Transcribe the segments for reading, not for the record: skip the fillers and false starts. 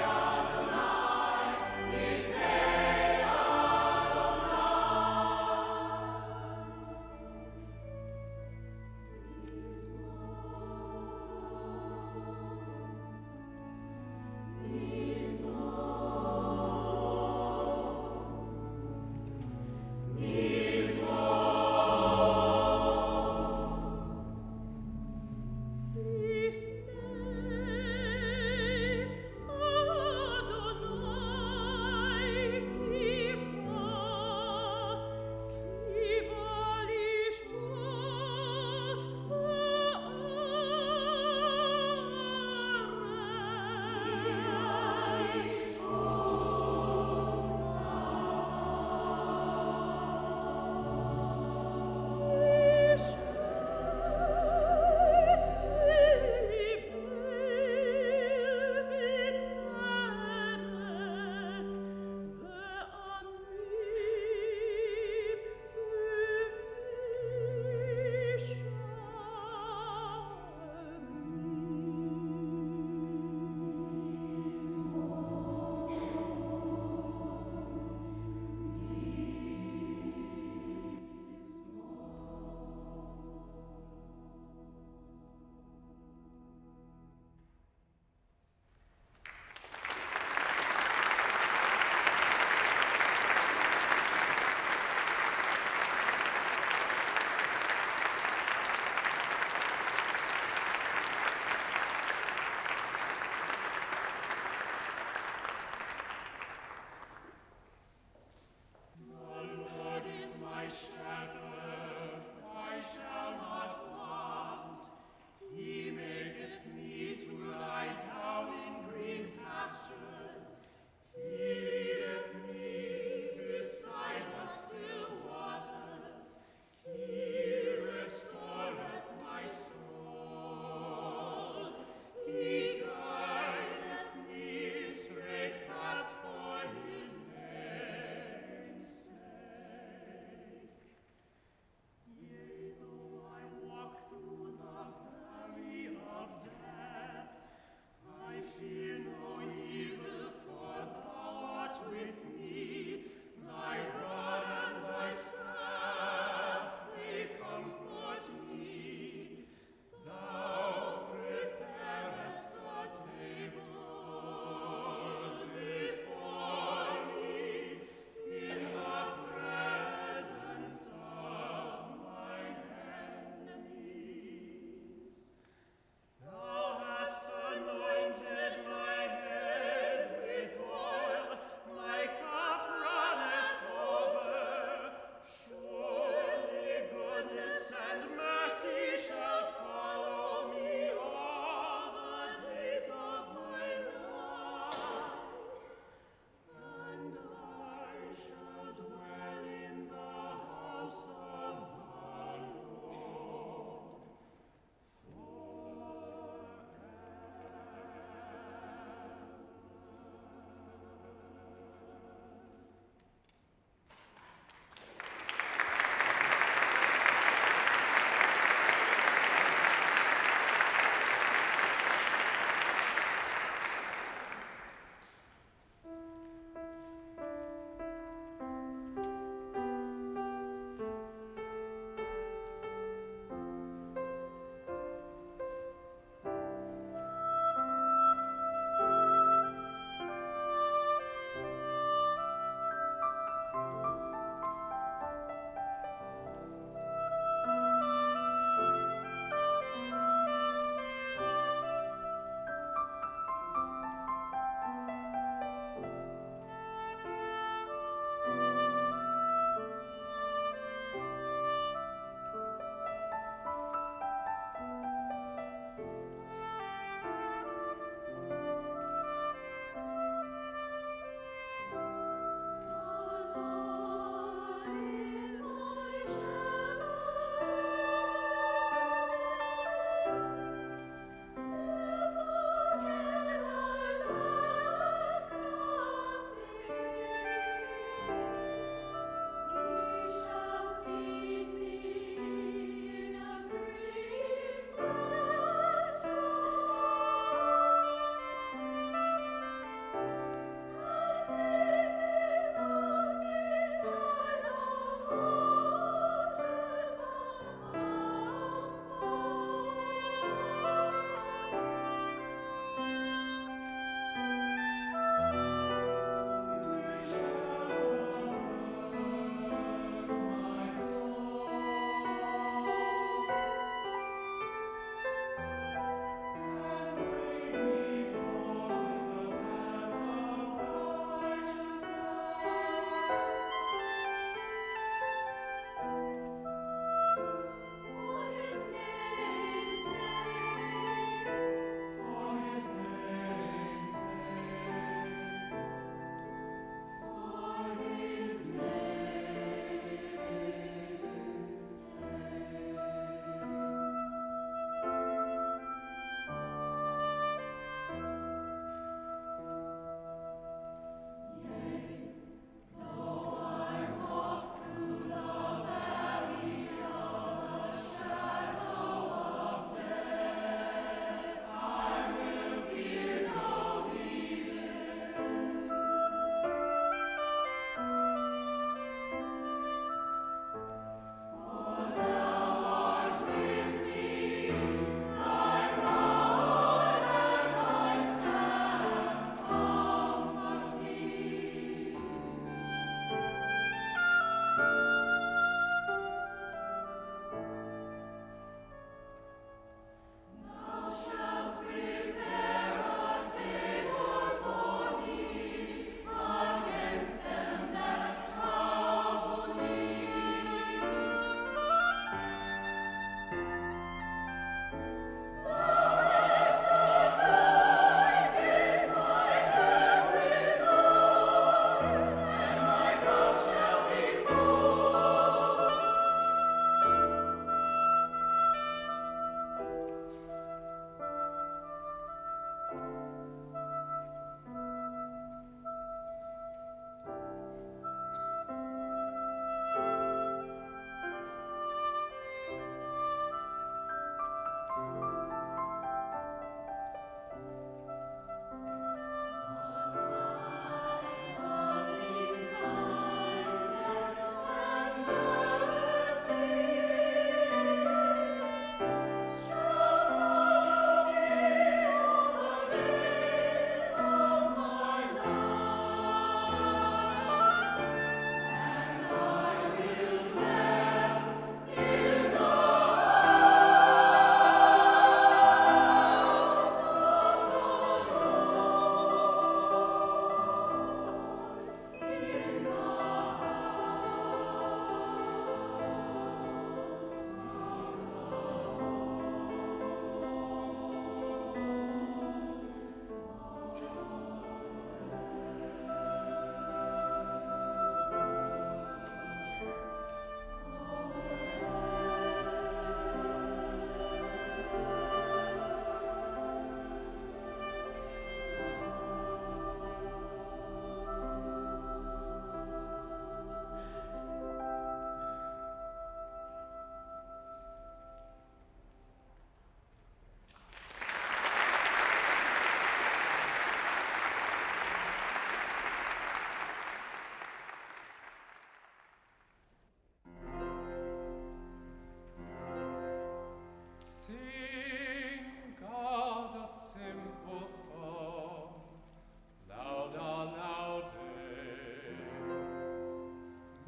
Adonai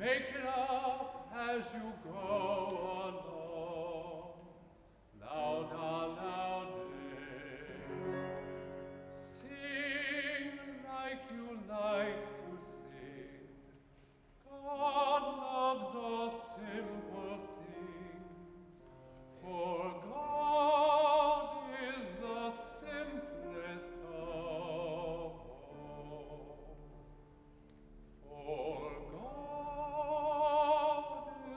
Make it up as you go along. Louder, louder. Sing like you like to sing. God loves all simple things, for God is the simplest of all. For God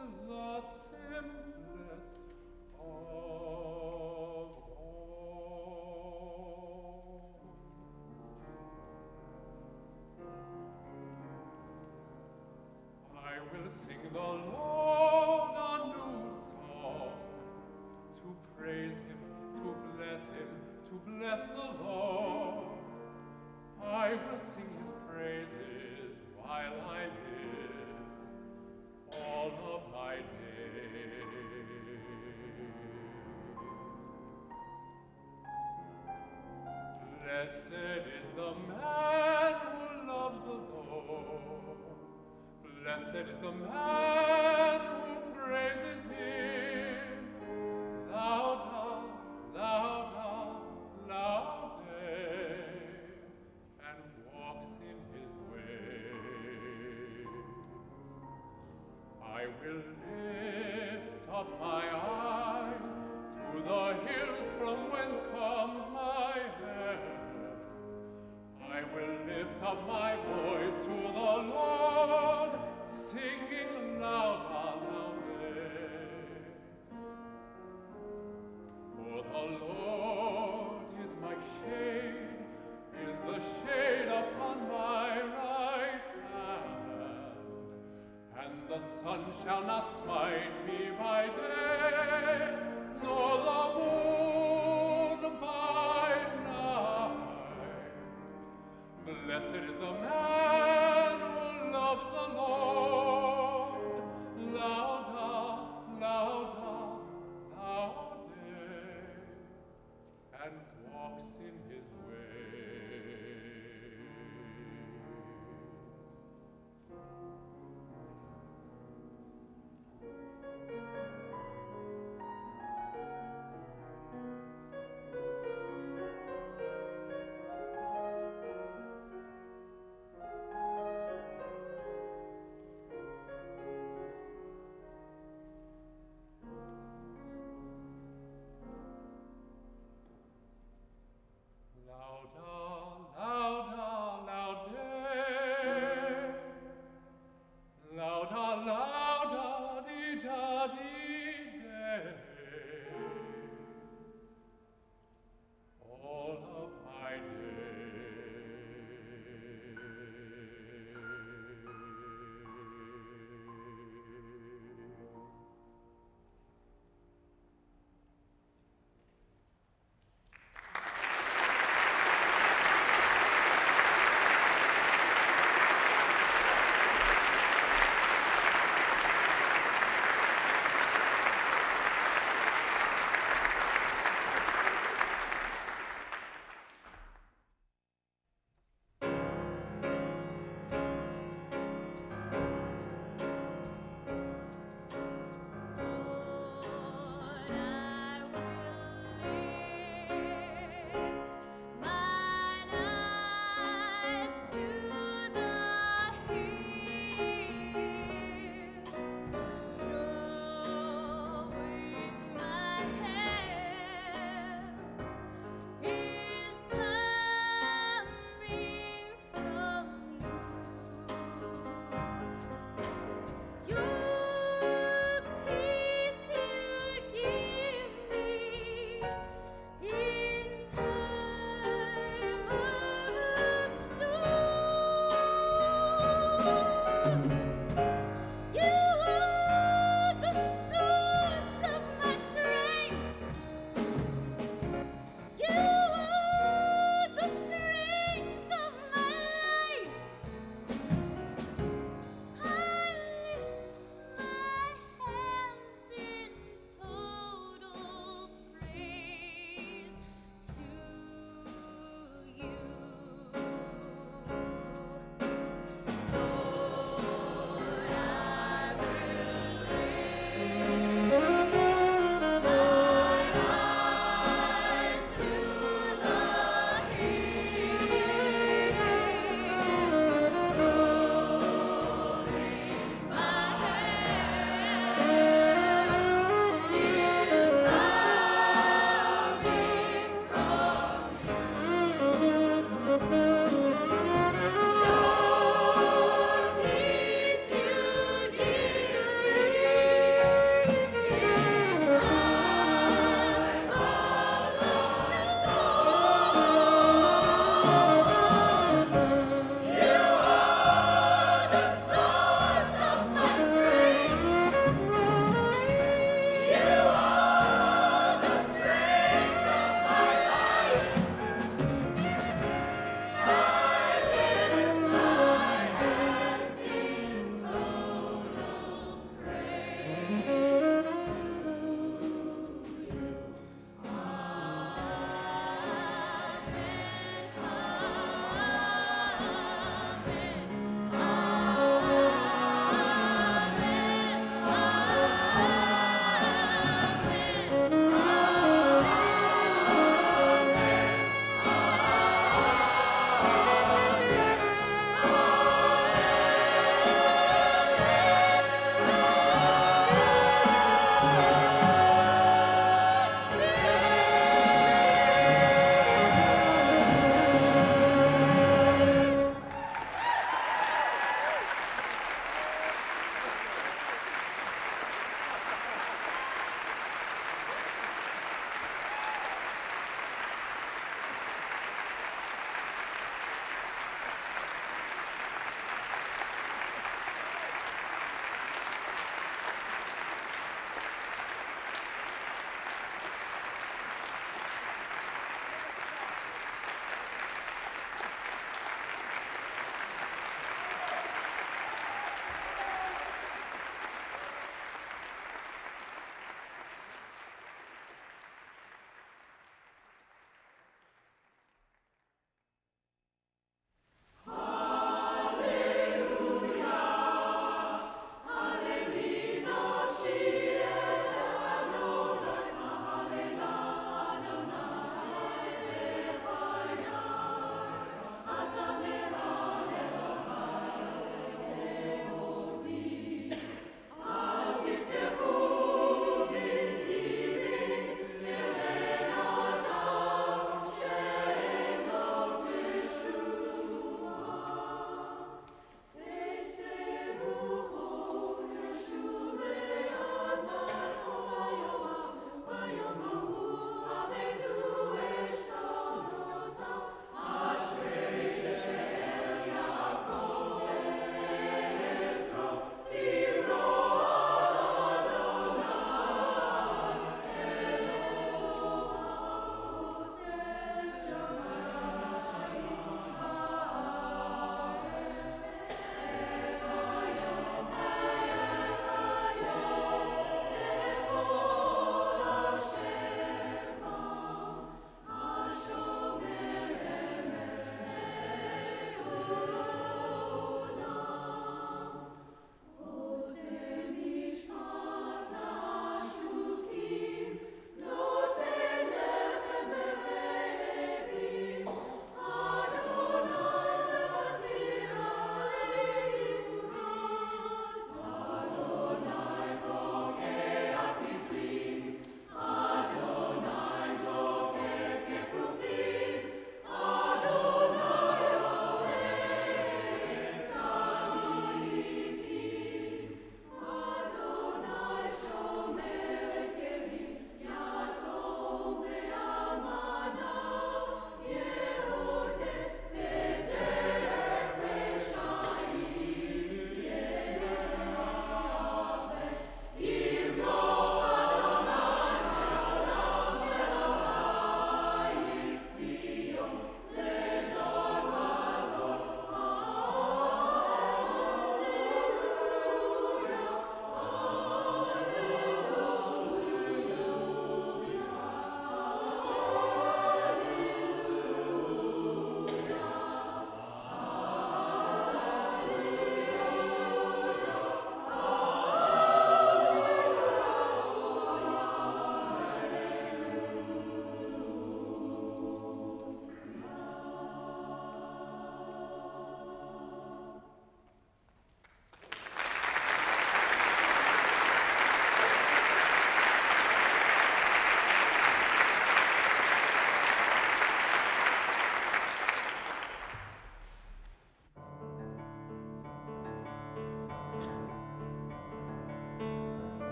is the simplest of all. I will sing the Lord a new song, to praise him, to bless the Lord. I will sing his praises while I live, all of my days. Blessed is the man who loves the Lord. Blessed is the man who praises him. Louder, louder, louder, and walks in his ways. I will lift up my eyes to the hills from whence comes my help. I will lift up my voice to the Lord, singing louder, louder. For the Lord is my shade, is the shade upon my right hand, and the sun shall not smite me by day, nor the moon by night. Blessed is the man who loves the Lord. Louder, louder, louder, and walks in his ways.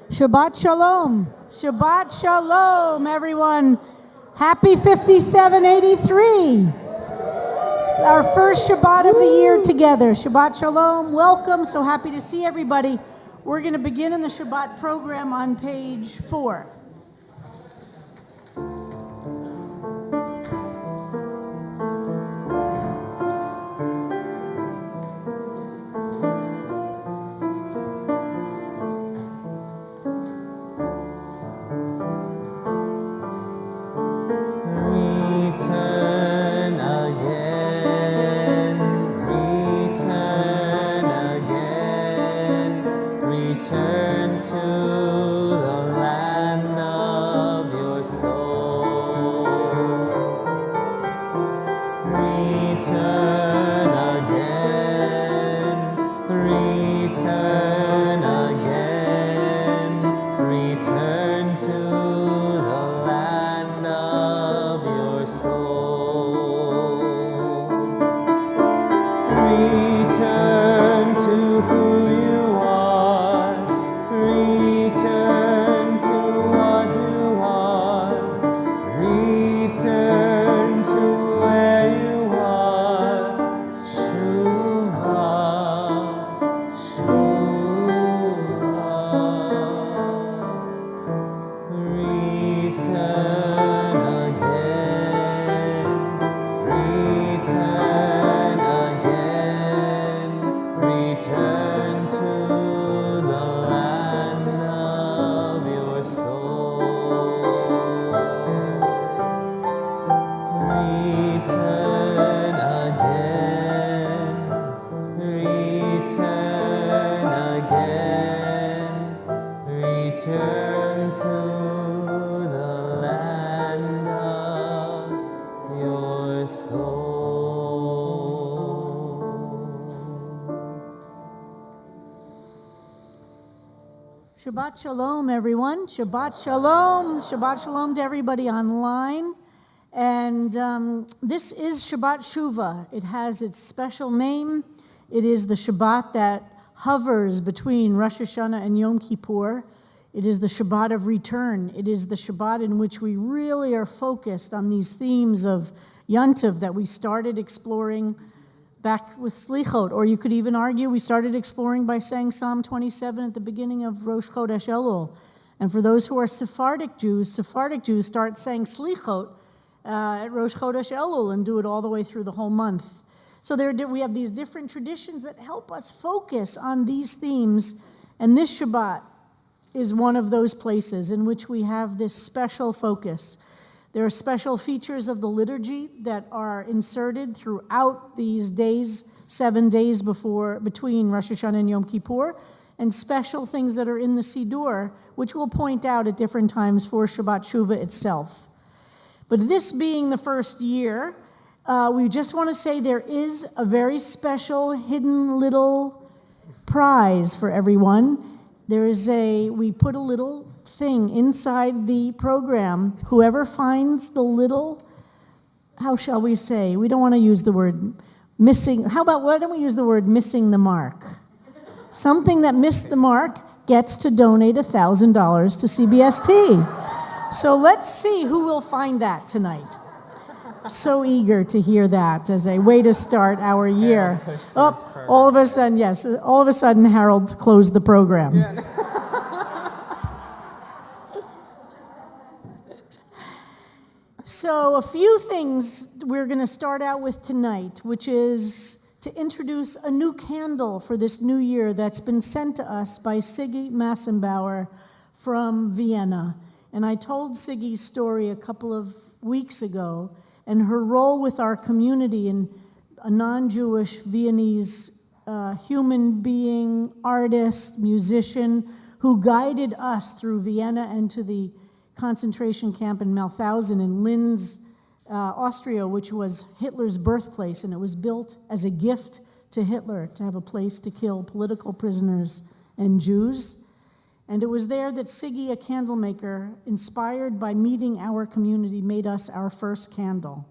Shabbat Shalom. Shabbat Shalom, everyone. Happy 5783. Our first Shabbat of the year together. Shabbat Shalom. Welcome. So happy to see everybody. We're going to begin in the Shabbat program on page 4. Return to the land of your soul. Return again, return again, return to the land of your soul. Return to who you are. Return to what you are. Return to where you are. Shuvah, Shuvah. Return again. Return again. Return to the land of your soul. Return again. Return again. Return to the land of your soul. Shabbat Shalom, everyone. Shabbat Shalom. Shabbat Shalom to everybody online. And this is Shabbat Shuvah. It has its special name. It is the Shabbat that hovers between Rosh Hashanah and Yom Kippur. It is the Shabbat of return. It is the Shabbat in which we really are focused on these themes of Yontiv that we started exploring back with Slichot, or you could even argue we started exploring by saying Psalm 27 at the beginning of Rosh Chodesh Elul. And for those who are Sephardic Jews start saying Slichot at Rosh Chodesh Elul and do it all the way through the whole month. So we have these different traditions that help us focus on these themes, and this Shabbat is one of those places in which we have this special focus. There are special features of the liturgy that are inserted throughout these days, 7 days between Rosh Hashanah and Yom Kippur, and special things that are in the Siddur, which we'll point out at different times for Shabbat Shuvah itself. But this being the first year, we just want to say there is a very special hidden little prize for everyone. We put a little thing inside the program. Whoever finds the little, how shall we say, we don't want to use the word missing. Why don't we use the word missing the mark? Something that missed the mark gets to donate $1,000 to CBST. So let's see who will find that tonight. So eager to hear that as a way to start our year. All of a sudden, Harold closed the program. Yeah. So a few things we're going to start out with tonight, which is to introduce a new candle for this new year that's been sent to us by Siggy Massenbauer from Vienna. And I told Siggy's story a couple of weeks ago, and her role with our community in a non-Jewish Viennese human being, artist, musician, who guided us through Vienna and to the concentration camp in Mauthausen in Linz, Austria, which was Hitler's birthplace, and it was built as a gift to Hitler to have a place to kill political prisoners and Jews. And it was there that Siggy, a candle maker, inspired by meeting our community, made us our first candle.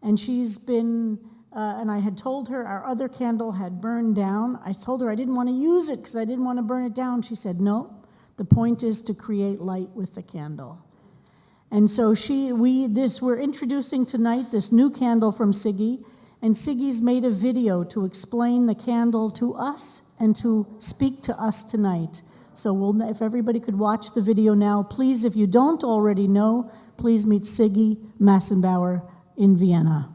And she's been, and I had told her our other candle had burned down. I told her I didn't want to use it because I didn't want to burn it down. She said, no, the point is to create light with the candle. And so we're introducing tonight this new candle from Siggy, and Siggy's made a video to explain the candle to us and to speak to us tonight. So if everybody could watch the video now, please, if you don't already know, please meet Siggy Massenbauer in Vienna.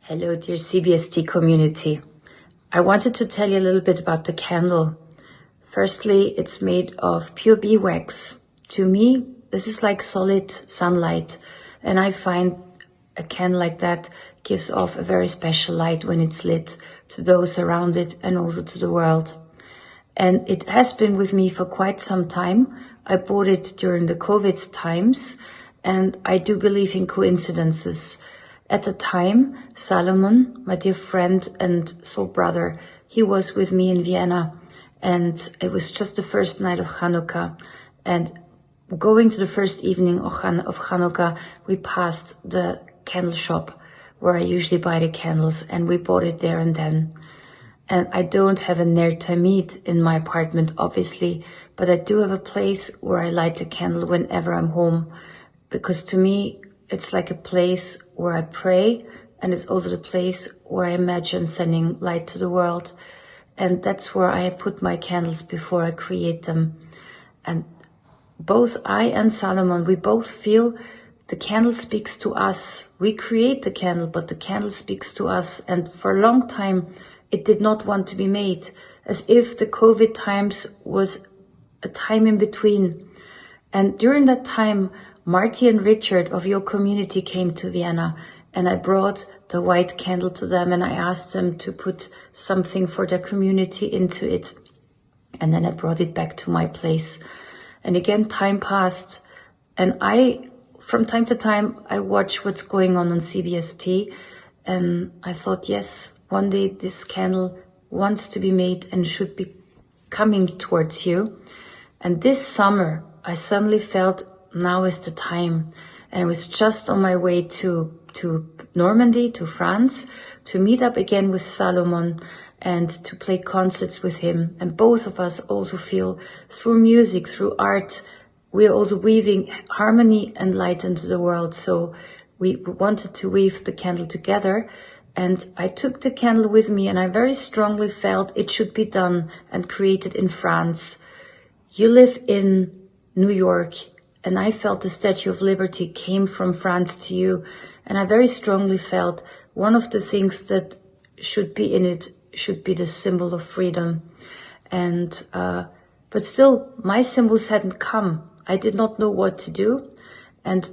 Hello, dear CBST community. I wanted to tell you a little bit about the candle. Firstly, it's made of pure beeswax. To me, this is like solid sunlight, and I find a candle like that gives off a very special light when it's lit to those around it and also to the world. And it has been with me for quite some time. I bought it during the COVID times, and I do believe in coincidences. At the time, Salomon, my dear friend and soul brother, he was with me in Vienna, and it was just the first night of Hanukkah. And going to the first evening of Hanukkah, we passed the candle shop where I usually buy the candles, and we bought it there and then. And I don't have a ner tamid in my apartment, obviously, but I do have a place where I light a candle whenever I'm home, because to me, it's like a place where I pray, and it's also the place where I imagine sending light to the world. And that's where I put my candles before I create them. And both I and Salomon, we both feel the candle speaks to us. We create the candle, but the candle speaks to us. And for a long time, it did not want to be made, as if the COVID times was a time in between. And during that time, Marty and Richard of your community came to Vienna, and I brought the white candle to them, and I asked them to put something for their community into it. And then I brought it back to my place. And again, time passed, and from time to time, I watch what's going on CBST, and I thought, yes, one day this candle wants to be made and should be coming towards you. And this summer, I suddenly felt now is the time. And I was just on my way to Normandy, to France, to meet up again with Salomon and to play concerts with him. And both of us also feel through music, through art, we are also weaving harmony and light into the world. So we wanted to weave the candle together. And I took the candle with me, and I very strongly felt it should be done and created in France. You live in New York, and I felt the Statue of Liberty came from France to you. And I very strongly felt one of the things that should be in it should be the symbol of freedom. And but still, my symbols hadn't come. I did not know what to do. And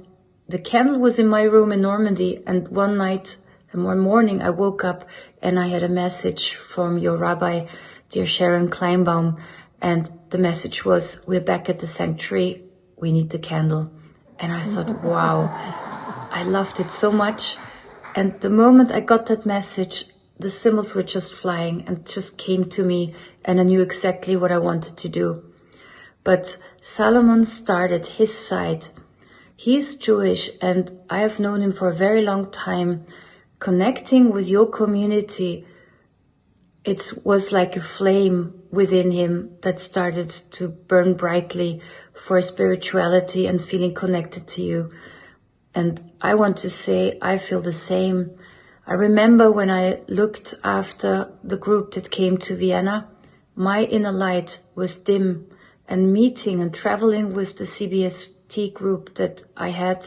the candle was in my room in Normandy, and one morning I woke up and I had a message from your rabbi, dear Sharon Kleinbaum, and the message was, we're back at the sanctuary, we need the candle. And I thought, wow, I loved it so much. And the moment I got that message, the symbols were just flying and just came to me, and I knew exactly what I wanted to do. But Salomon started his side. He's Jewish, and I have known him for a very long time. Connecting with your community, it was like a flame within him that started to burn brightly for spirituality and feeling connected to you. And I want to say, I feel the same. I remember when I looked after the group that came to Vienna, my inner light was dim, and meeting and traveling with the CBST group that I had,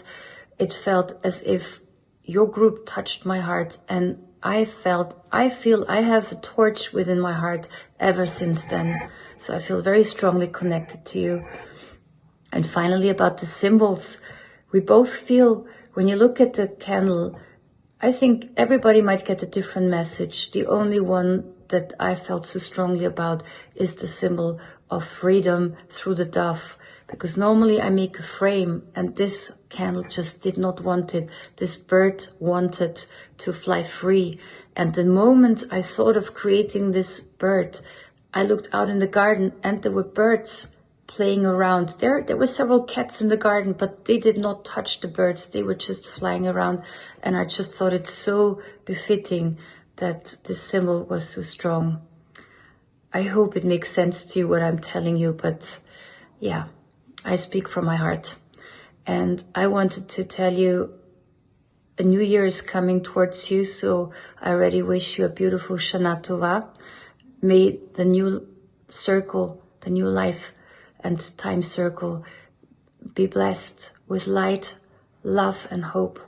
it felt as if your group touched my heart, and I feel I have a torch within my heart ever since then. So I feel very strongly connected to you. And finally, about the symbols, we both feel when you look at the candle, I think everybody might get a different message. The only one that I felt so strongly about is the symbol of freedom through the dove. Because normally I make a frame, and this candle just did not want it. This bird wanted to fly free. And the moment I thought of creating this bird, I looked out in the garden and there were birds playing around. There were several cats in the garden, but they did not touch the birds. They were just flying around. And I just thought it's so befitting that this symbol was so strong. I hope it makes sense to you what I'm telling you, but yeah, I speak from my heart. And I wanted to tell you a new year is coming towards you, so I already wish you a beautiful Shana Tova. May the new circle, the new life and time circle be blessed with light, love and hope.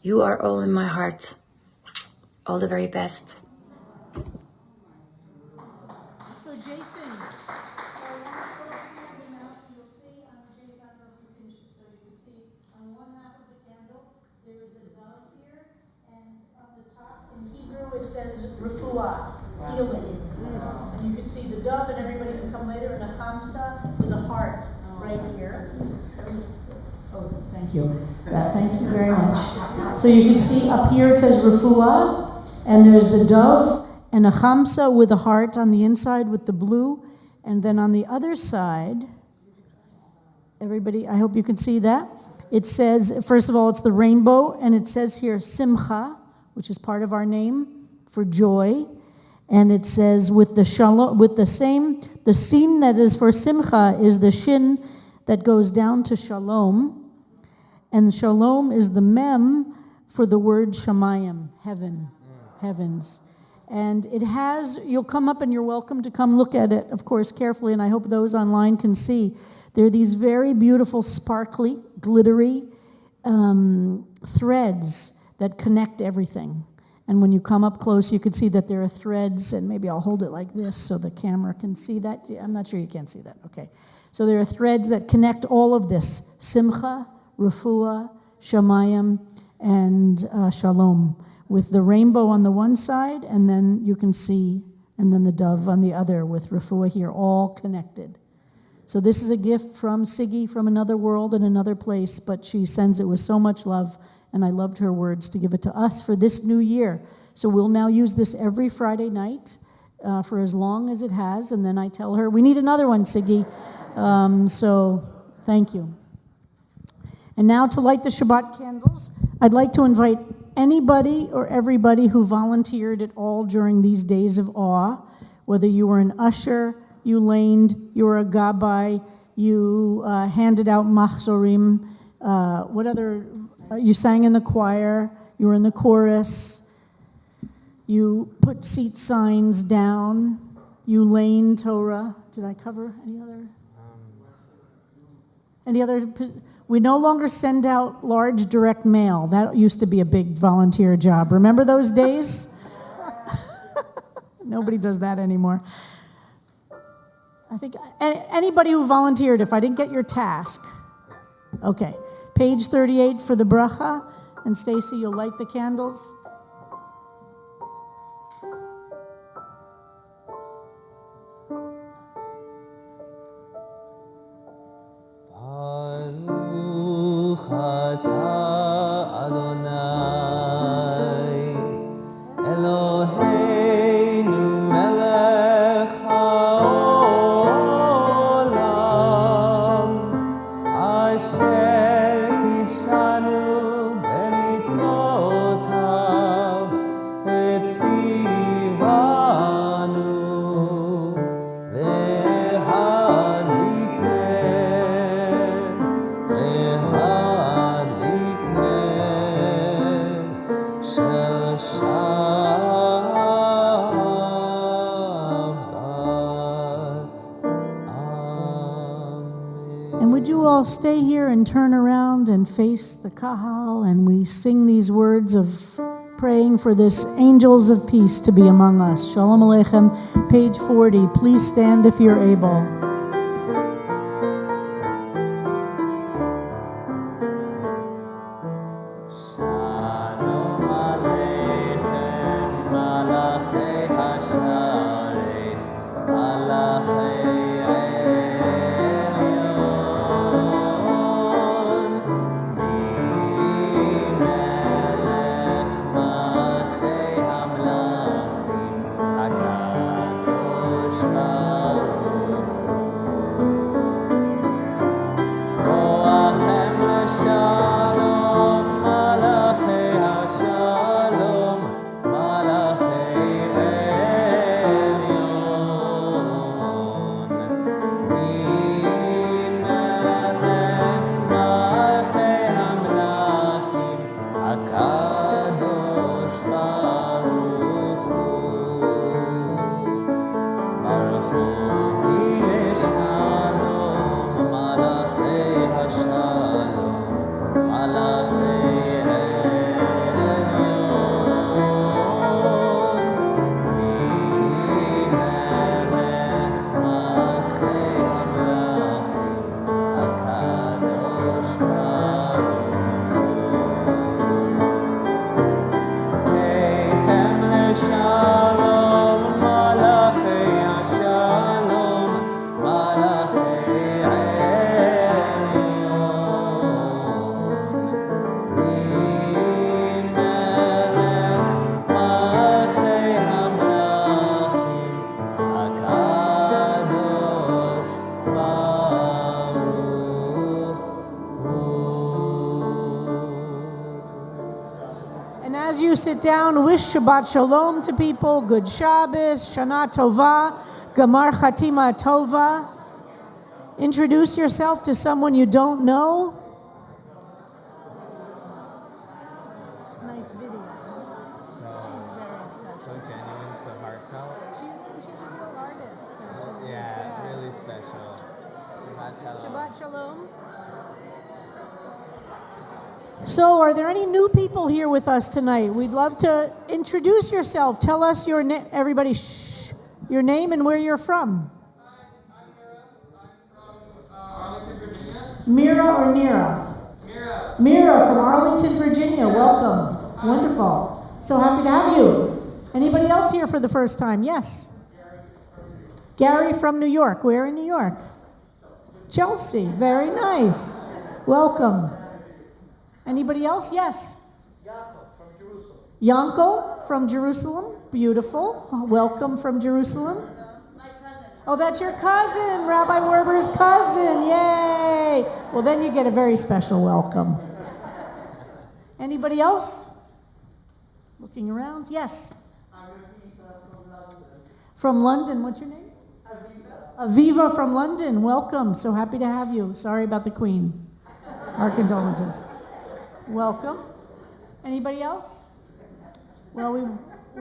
You are all in my heart. All the very best. So Jason, you'll see, Jason, I don't know if you can, so you can see on one half of the candle, there is a dove here, and on the top, in Hebrew, it says refuah, healing. And you can see the dove, and everybody can come later, and a hamsa with a heart right here. Oh, thank you. Thank you very much. So you can see up here it says refuah, and there's the dove, and a chamsa with a heart on the inside with the blue. And then on the other side, everybody, I hope you can see that. It says, first of all, it's the rainbow, and it says here simcha, which is part of our name for joy. And it says with the shalom, with the same, the sin that is for simcha is the shin that goes down to shalom. And shalom is the mem for the word shamayim, heaven, heavens. And it has, you'll come up and you're welcome to come look at it, of course, carefully, and I hope those online can see. There are these very beautiful, sparkly, glittery threads that connect everything. And when you come up close, you can see that there are threads, and maybe I'll hold it like this so the camera can see that. I'm not sure you can see that. Okay. So there are threads that connect all of this. Simcha, refuah, shamayim, and shalom. With the rainbow on the one side, and then you can see, and then the dove on the other with refuah here, all connected. So this is a gift from Siggy from another world and another place, but she sends it with so much love, and I loved her words to give it to us for this new year. So we'll now use this every Friday night for as long as it has, and then I tell her, we need another one, Siggy. So thank you. And now to light the Shabbat candles, I'd like to invite anybody or everybody who volunteered at all during these days of awe, whether you were an usher, you laned, you were a gabbai, you handed out machzorim, you sang in the choir, you were in the chorus, you put seat signs down, you laned Torah. Did I cover any other? We no longer send out large direct mail. That used to be a big volunteer job. Remember those days? Nobody does that anymore. I think anybody who volunteered, if I didn't get your task. Okay. Page 38 for the bracha. And Stacy, you'll light the candles. Baruch atah Adonai Eloheinu melech haolam asher kidshanu bemitzvotav etzivanu lehadlik And would you all stay here and turn around and face the kahal, and we sing these words of praying for this angels of peace to be among us. Shalom Aleichem, page 40. Please stand if you're able. Shalom Aleichem, Malachei Hasharet, Malachei Elyon, Melech Malachei Hamlachim, HaKadosh As you sit down, wish Shabbat Shalom to people, good Shabbos, Shana Tova, Gamar Chatima Tova. Introduce yourself to someone you don't know. Nice video. She's very special. So genuine, so heartfelt. She's a real artist. So Yeah, really special. Shabbat Shalom. Shabbat Shalom. So, are there any new people here with us tonight? We'd love to introduce yourself. Tell us your name, everybody, your name and where you're from. Mira or Nira? Mira. Mira from Arlington, Virginia. Welcome. Wonderful. So happy to have you. Anybody else here for the first time? Yes. Gary from New York. Where in New York? Chelsea. Very nice. Welcome. Anybody else? Yes. Yankel from Jerusalem. Yankel from Jerusalem. Beautiful. Welcome from Jerusalem. My cousin. Oh, that's your cousin, Rabbi Werber's cousin. Yay! Well, then you get a very special welcome. Anybody else? Looking around? Yes. I'm Aviva from London. From London. What's your name? Aviva. Aviva from London. Welcome. So happy to have you. Sorry about the Queen. Our condolences. Welcome. Anybody else? Well, we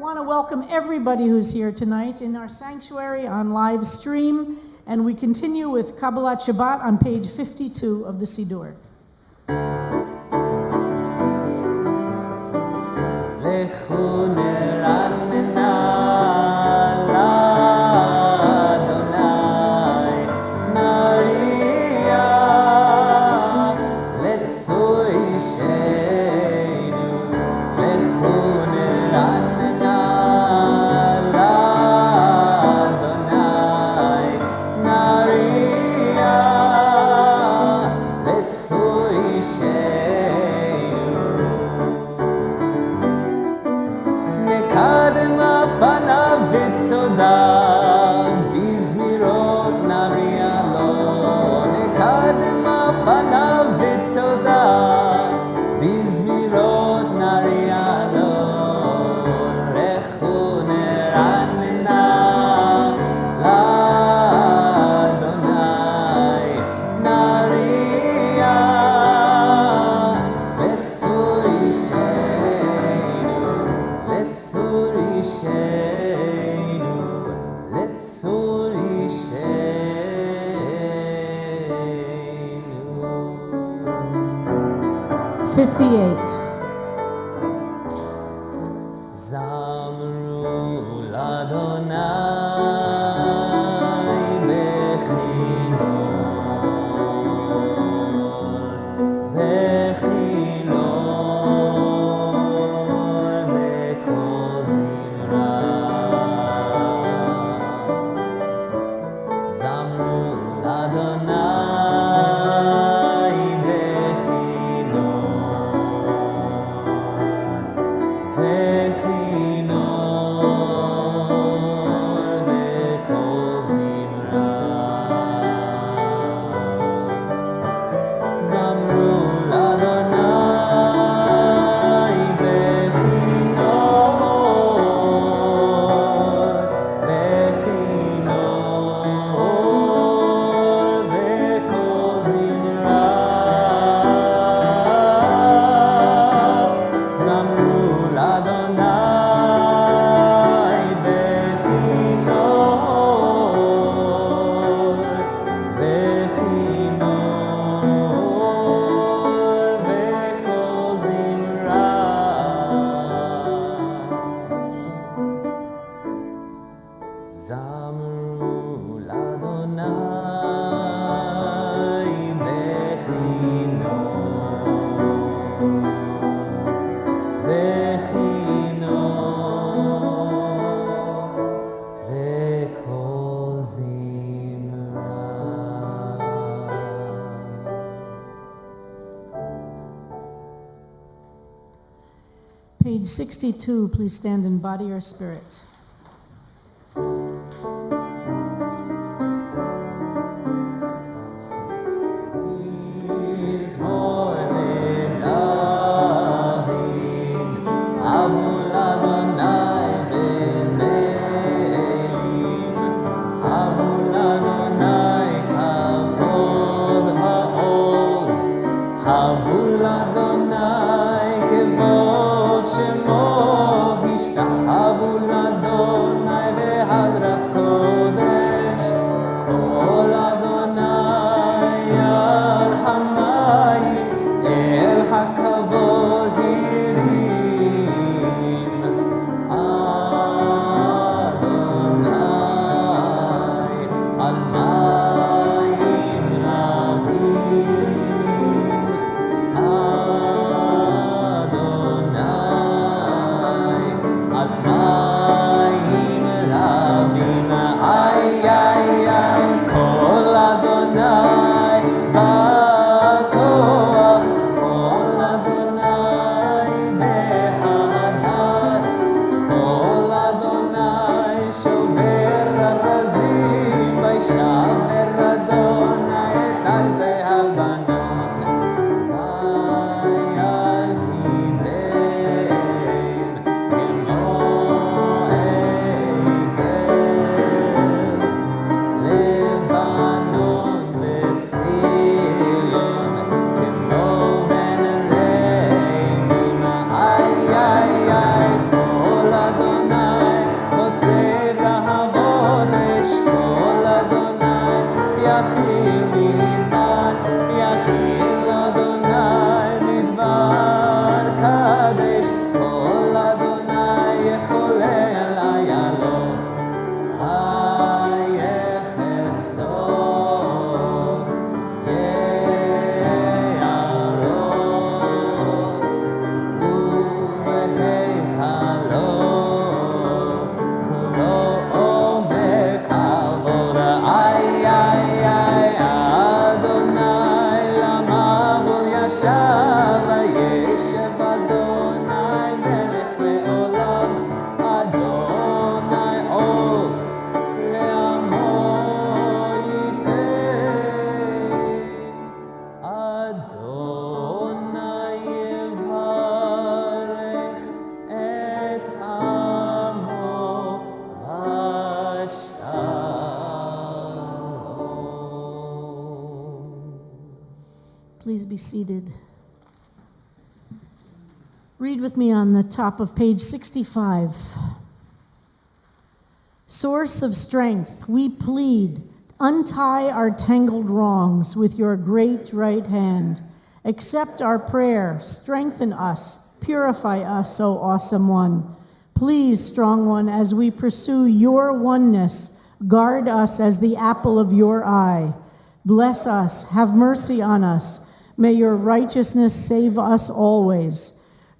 want to welcome everybody who's here tonight in our sanctuary on live stream, and we continue with Kabbalat Shabbat on page 52 of the Siddur. Adonai bechino Page 62, please stand in body or spirit. He's more than Avin, Avul Adonai ben Elim, Avul Adonai kavod va'oz, Avul Adonai kevod shemo, Ishtachavu l'Adonai behadrat kodesh, Kol Adonai al hamayim, El hakavod hirim, Adonai al mayim rabim, Adonai al mayim rabim, ay ay ay, Kol Adonai ba'koach, Kol Adonai behadar, Kol Adonai shover arazim, vayshaver Adonai et arzei havanon, vayaltidein kemo eikel, Lebanon וסילון כמו בין רעים, ay ay ay, Kol Adonai חוצב להבות אש, Kol Adonai יכיל מדבר, יכיל Adonai מדבר קדש, Kol Adonai יחולל איילות, היחסוף יערות ובהיכלות כולו אומר כבוד, ay ay ay, Adonai למבול ישב, וישב Adonai מלך לעולם, Adonai עוז לעמו ייתן, Adonai יברך את עמו בשלום. Please be seated. Read with me on the top of page 65. Source of strength, we plead, untie our tangled wrongs with your great right hand. Accept our prayer, strengthen us, purify us, O awesome one. Please, strong one, as we pursue your oneness, guard us as the apple of your eye. Bless us, have mercy on us. May your righteousness save us always.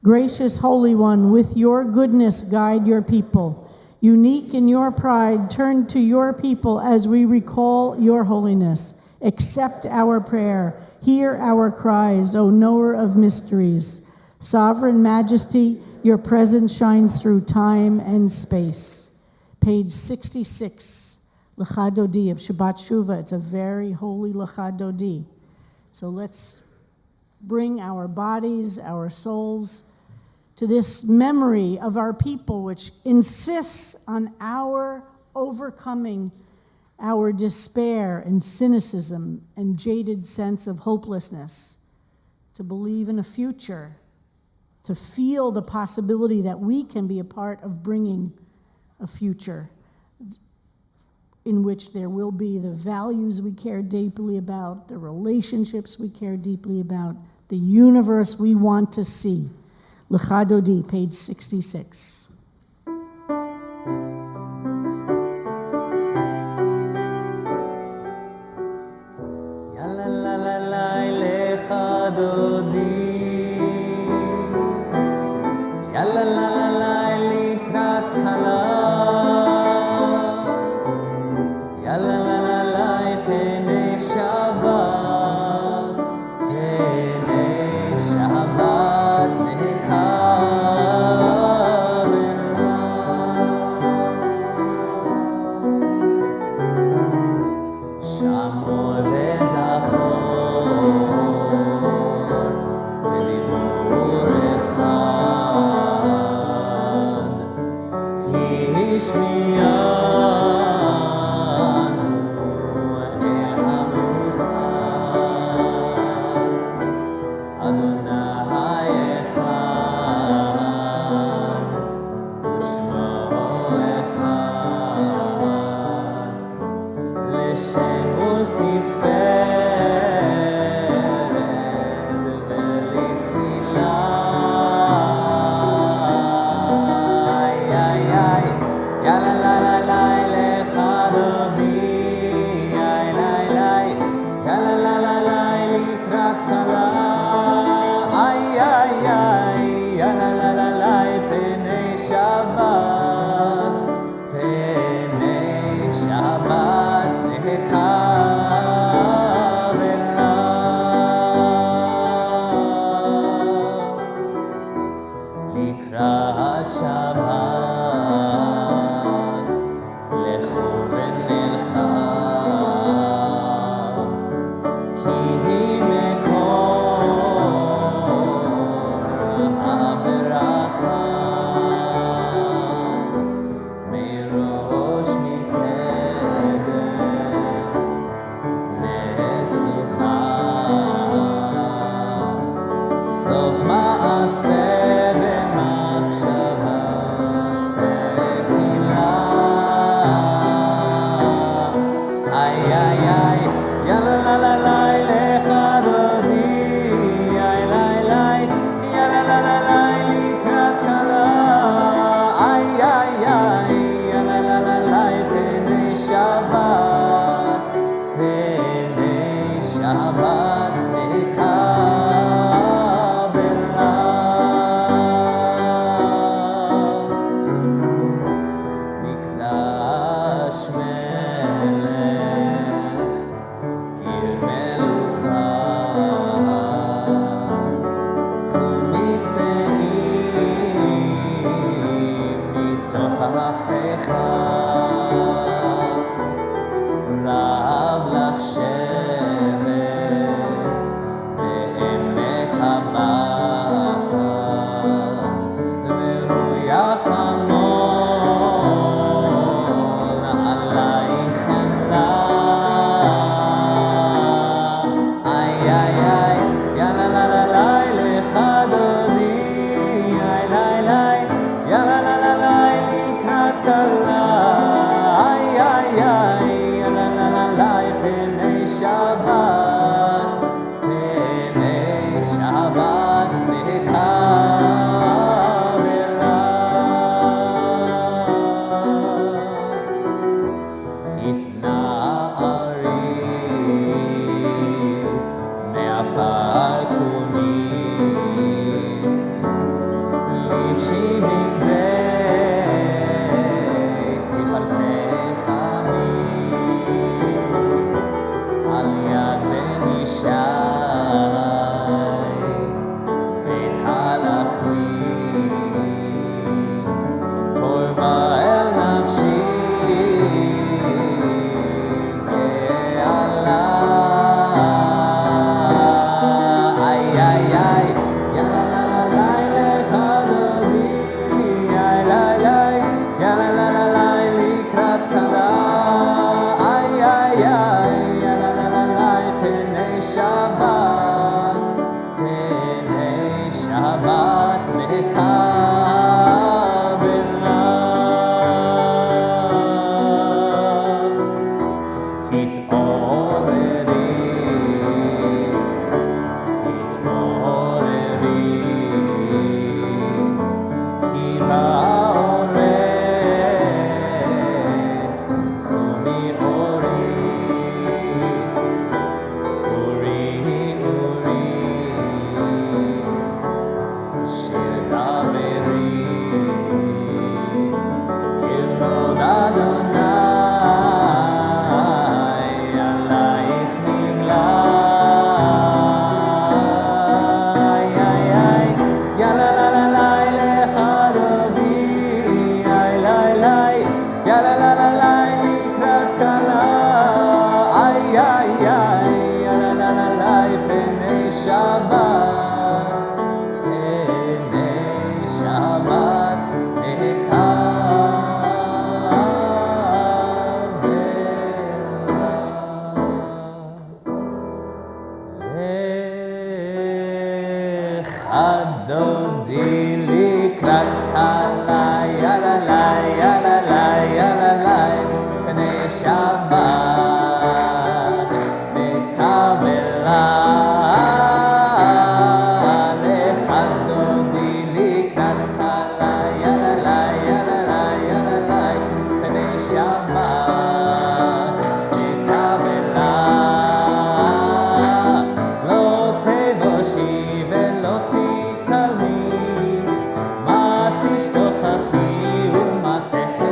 Gracious Holy One, with your goodness guide your people. Unique in your pride, turn to your people as we recall your holiness. Accept our prayer. Hear our cries, O knower of mysteries. Sovereign Majesty, your presence shines through time and space. Page 66, Lecha Dodi of Shabbat Shuvah. It's a very holy Lecha Dodi. So let's bring our bodies, our souls, to this memory of our people, which insists on our overcoming our despair and cynicism and jaded sense of hopelessness, to believe in a future, to feel the possibility that we can be a part of bringing a future in which there will be the values we care deeply about, the relationships we care deeply about, the universe we want to see. Lecha Dodi, page 66. Yalla la la la lecha dodi, yalla la la la likrat kala, yalla la la la penei Shabbat nehkar. השבת, לכו ונלכה, כי היא מקור הברכה, מראש מקדם נסוכה, סוף מעשה במחשבה תחילה. איי איי איי, יאללה לה לה לה לך דודי, איי לי לי, יאללה לה לה לה לקראת כלה. איי איי איי, יאללה לה לה לה פני שבת, פני שבת נקבלה. מקדש מלך, עיר מלוכה, קומי צאי מתוך ההפיכה, רב לך שבט בעמק הבחר, ורוח המון עלייך חמלה. איי איי איי, יאללה לה לה לה לך דודי, איי לי לי, יאללה לה לה לה לקראת כלה. איי איי איי, יאללה לה לה לה פני שבת, פני שבת נקבלה. התנערי מעפר קומי, לבשי בגדי תפארתך עמי, על יד בן ישי בית הלחמי, קורבה אל נפשי גאלה. איי איי איי, יאללה לה לה לה לך דודי, איי לי לי, יאללה לה לה לה לקראת כלה. איי איי איי, יאללה לה לה לה פני שבת, פני שבת נקבלה. התעוררי, התעוררי, כי העורף קומי אורי, אורי אורי, שיר דברי, כבוד אדוני עלייך נגלה. איי איי איי, יאללה לה לה לה לך דודי, איי לי לי, יאללה לה לה לה לקראת כלה. איי איי איי, יאללה לה לה לה פני שבת, פני שבת נקבלה. לך דודי לקראת כלה, יאללה לה, יאללה לה, יאללה לה, פני שבת נקבלה. לך דודי לקראת כלה, יאללה לה, יאללה לה, יאללה לה, פני שבת נקבלה. לא תבושי ולא תקלמי, מה תשתוכחי ומה תחי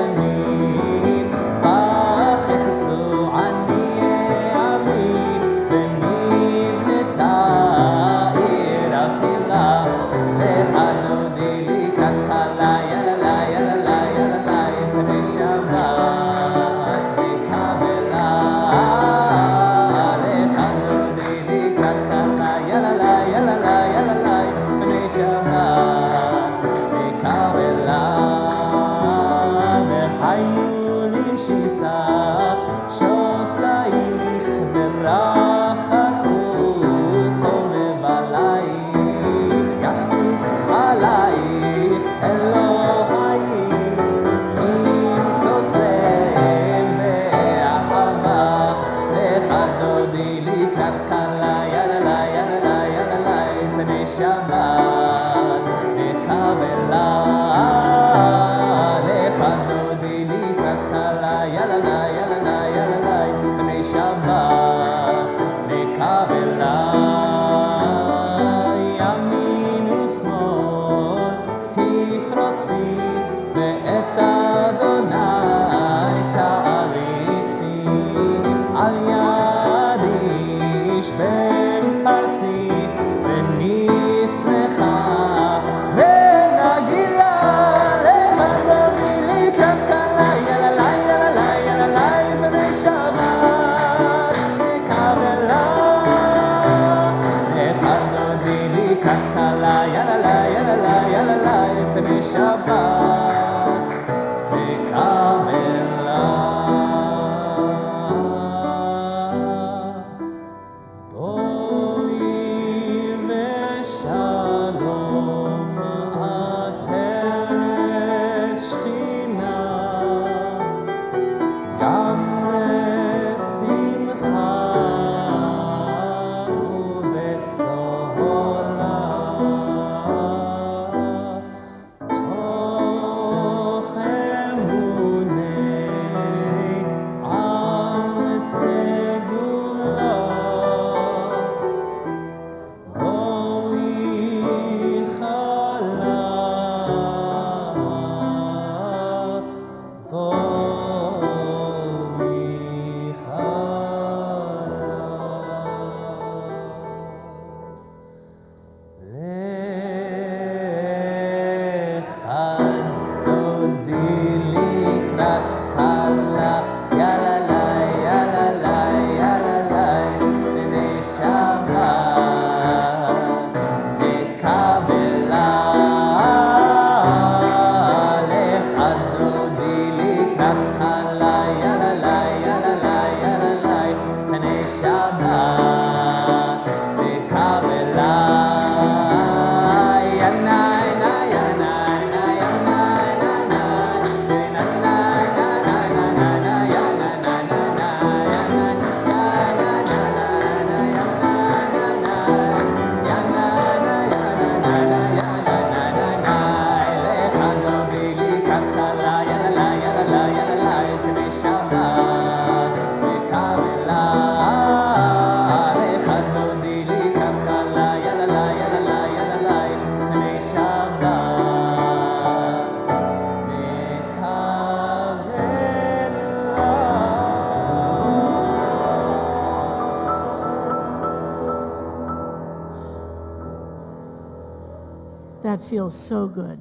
That feels so good.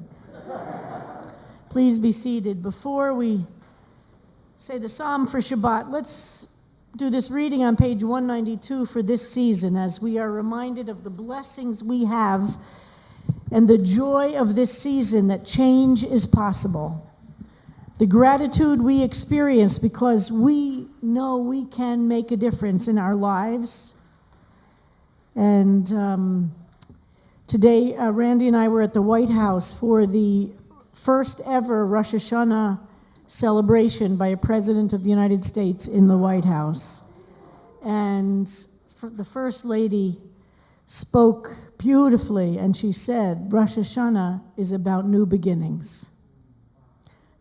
Please be seated. Before we say the psalm for Shabbat, let's do this reading on page 192 for this season as we are reminded of the blessings we have and the joy of this season that change is possible. The gratitude we experience because we know we can make a difference in our lives. And today, Randy and I were at the White House for the first ever Rosh Hashanah celebration by a president of the United States in the White House. And the First Lady spoke beautifully, and she said, Rosh Hashanah is about new beginnings.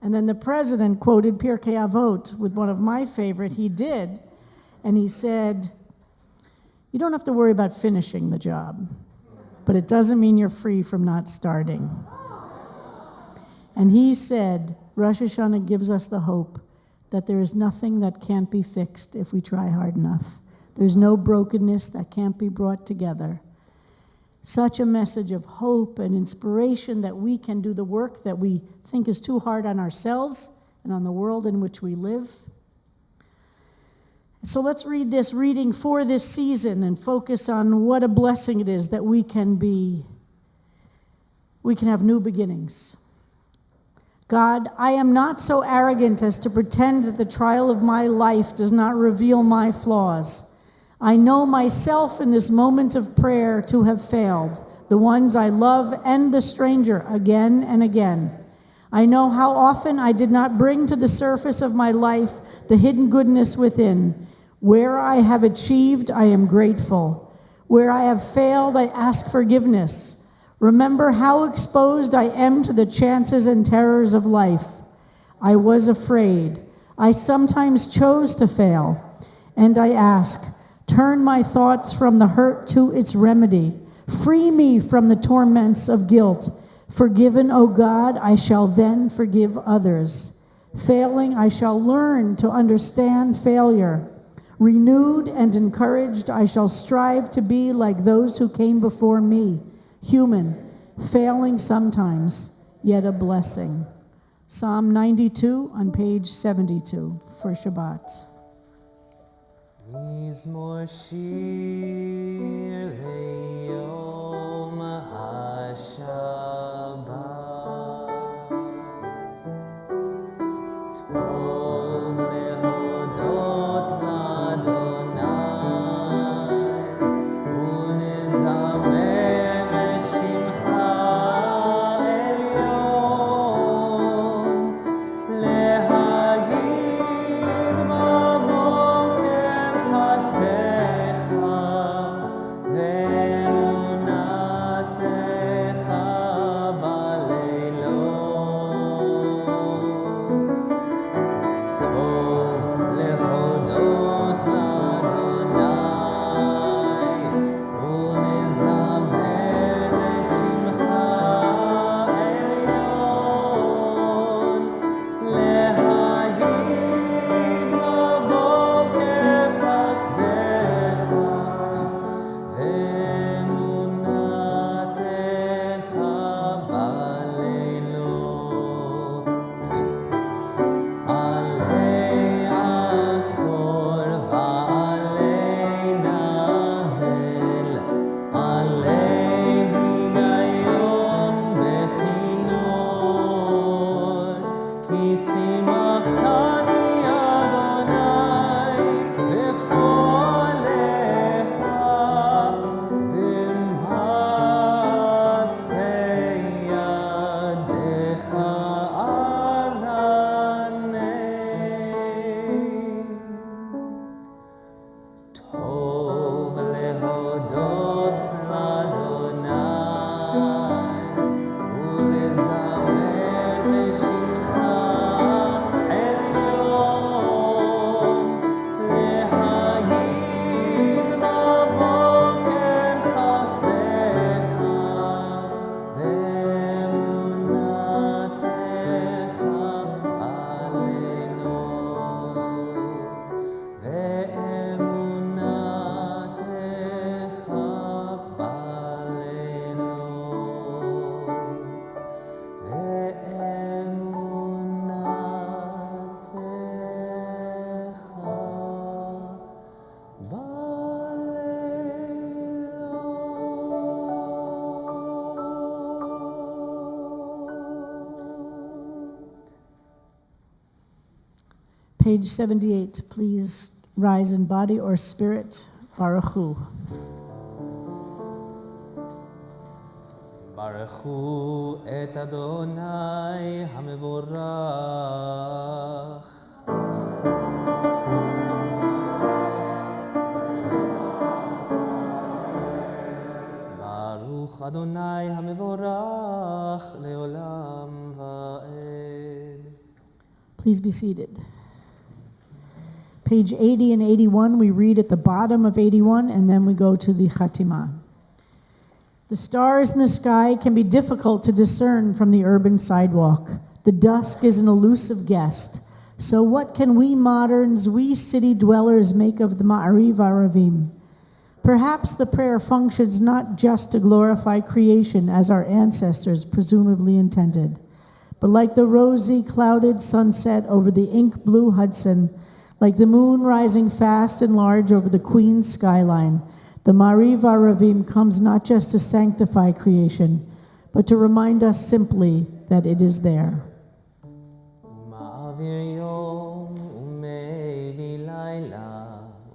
And then the president quoted Pirkei Avot with one of my favorite, he did, and he said, you don't have to worry about finishing the job, but it doesn't mean you're free from not starting. And he said, Rosh Hashanah gives us the hope that there is nothing that can't be fixed if we try hard enough. There's no brokenness that can't be brought together. Such a message of hope and inspiration that we can do the work that we think is too hard on ourselves and on the world in which we live. So let's read this reading for this season and focus on what a blessing it is that we can have new beginnings. God, I am not so arrogant as to pretend that the trial of my life does not reveal my flaws. I know myself in this moment of prayer to have failed, the ones I love and the stranger, again and again. I know how often I did not bring to the surface of my life the hidden goodness within. Where I have achieved, I am grateful. Where I have failed, I ask forgiveness. Remember how exposed I am to the chances and terrors of life. I was afraid. I sometimes chose to fail. And I ask, turn my thoughts from the hurt to its remedy. Free me from the torments of guilt. Forgiven, O God, I shall then forgive others. Failing, I shall learn to understand failure. Renewed and encouraged, I shall strive to be like those who came before me, human, failing sometimes, yet a blessing. Psalm 92 on page 72 for Shabbat. מזמור שיר ליום השבת. טוב להודות לאדוני ולזמר לשמך עליון, להגיד בבוקר חסדך ואמונתך בלילות. טוב להודות לאדוני ולזמר לשמך עליון, להגיד בבוקר חסדך ואמונתך בלילות. עלי עשור ועלי נבל, עלי היגיון בכינור, כי שימחתני אדוני בפועלך, במעשה ידיך ארנן. טוב להודות לאדוני ולזמר לשמך עליון, להגיד בבוקר חסדך ואמונתך בלילות, ואמונתך בלילות. Page 78, please rise in body or spirit. Baruch Hu. ברכו את אדוני המבורך. ברוך אדוני המבורך לעולם ועד. Please be seated. Page 80 and 81, we read at the bottom of 81, and then we go to the Chatimah. The stars in the sky can be difficult to discern from the urban sidewalk. The dusk is an elusive guest. So what can we moderns, we city dwellers, make of the Ma'ariv Aravim? Perhaps the prayer functions not just to glorify creation as our ancestors presumably intended, but like the rosy, clouded sunset over the ink-blue Hudson, like the moon rising fast and large over the Queen's skyline, the Ma'ariv Aravim comes not just to sanctify creation, but to remind us simply that it is there. ומעביר יום ומביא לילה,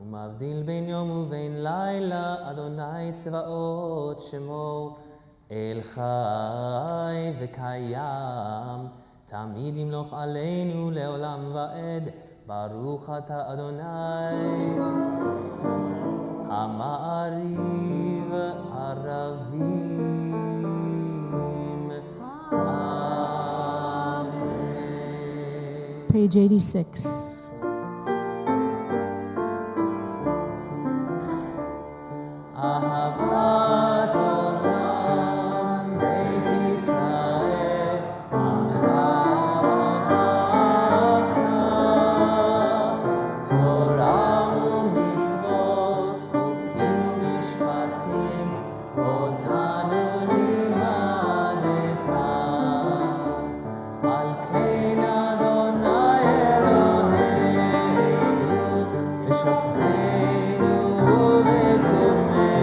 ומבדיל בין יום ובין לילה, אדוני צבאות שמו, אל חי וקיים, תמיד ימלוך עלינו לעולם ועד. ברוך אתה אדוני המעריב ערבים. page 86. אהבת עולם בית ישראל, אהבת תורה ומצוות, חוקים ומשפטים, אותנו לימדת. על כן אדוני אלוהינו, בשוכבנו ובקומנו,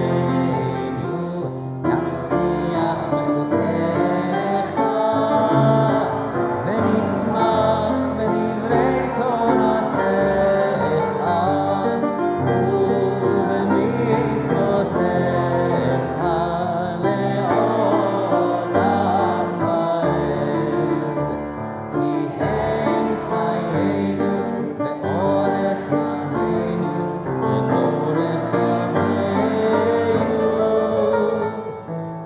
נשיח בחוקיך, ונשמח בדברי תורתך, ובמצוותיך לעולם ועד. כי הם חיינו ואורך ימינו, ואורך ימינו,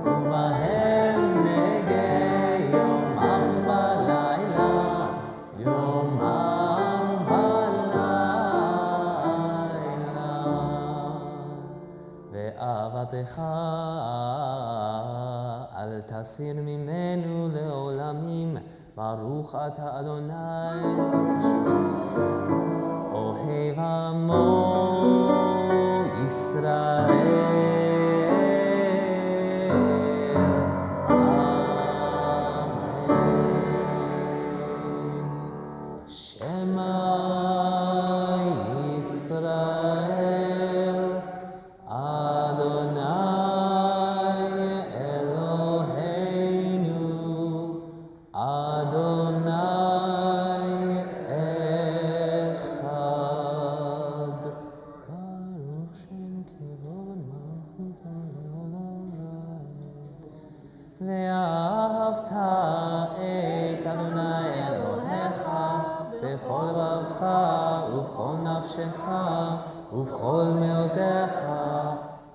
ובהם נהגה יומם ולילה, יומם ולילה. ואהבתך אל תסיר ממנו לעולמים, ברוך אתה אדוני אוהב עמו ישראל. אמן. שמע ישראל, אדוני אלוהינו, אדוני אחד. ברוך שם כבוד מלכותו לעולם ועד. ואהבת את אדוני אלוהיך בכל לבבך ובכל נפשך ובכל מאודיך.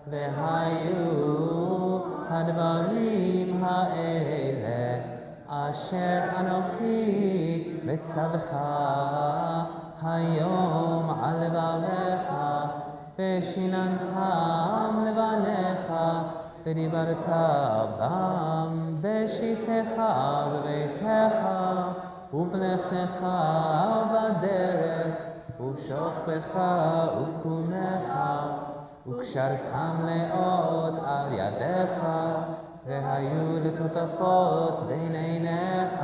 והיו הדברים האלה אשר אנוכי בצווך היום על לבביך, ושיננתם לבניך, ודיברת בם בשבתך בביתך, ובלכתך בדרך, ובשוכבך ובקומך, וקשרתם לאות על ידיך, והיו לטוטפות בין עיניך,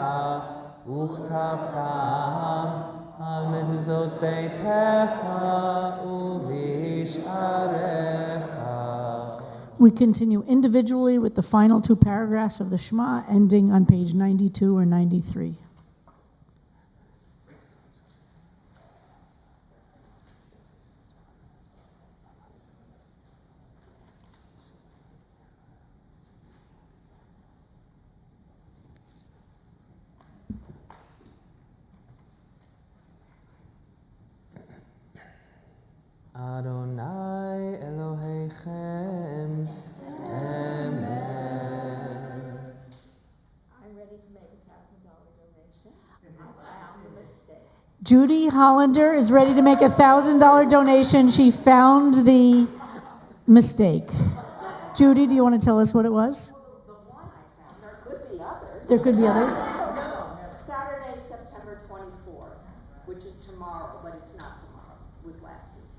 וכתבתם על מזוזות ביתך ובשעריך. We continue individually with the final two paragraphs of the Shema, ending on page 92 or 93. Adonai Elohechem, Emet. I'm ready to make a $1,000 donation. I found a mistake. Judy Hollander is ready to make a $1,000 donation. She found the mistake. Judy, do you want to tell us what it was? The one I found, there could be others. There could be others. No, Saturday, September 24th, which is tomorrow, but it's not tomorrow. It was last week.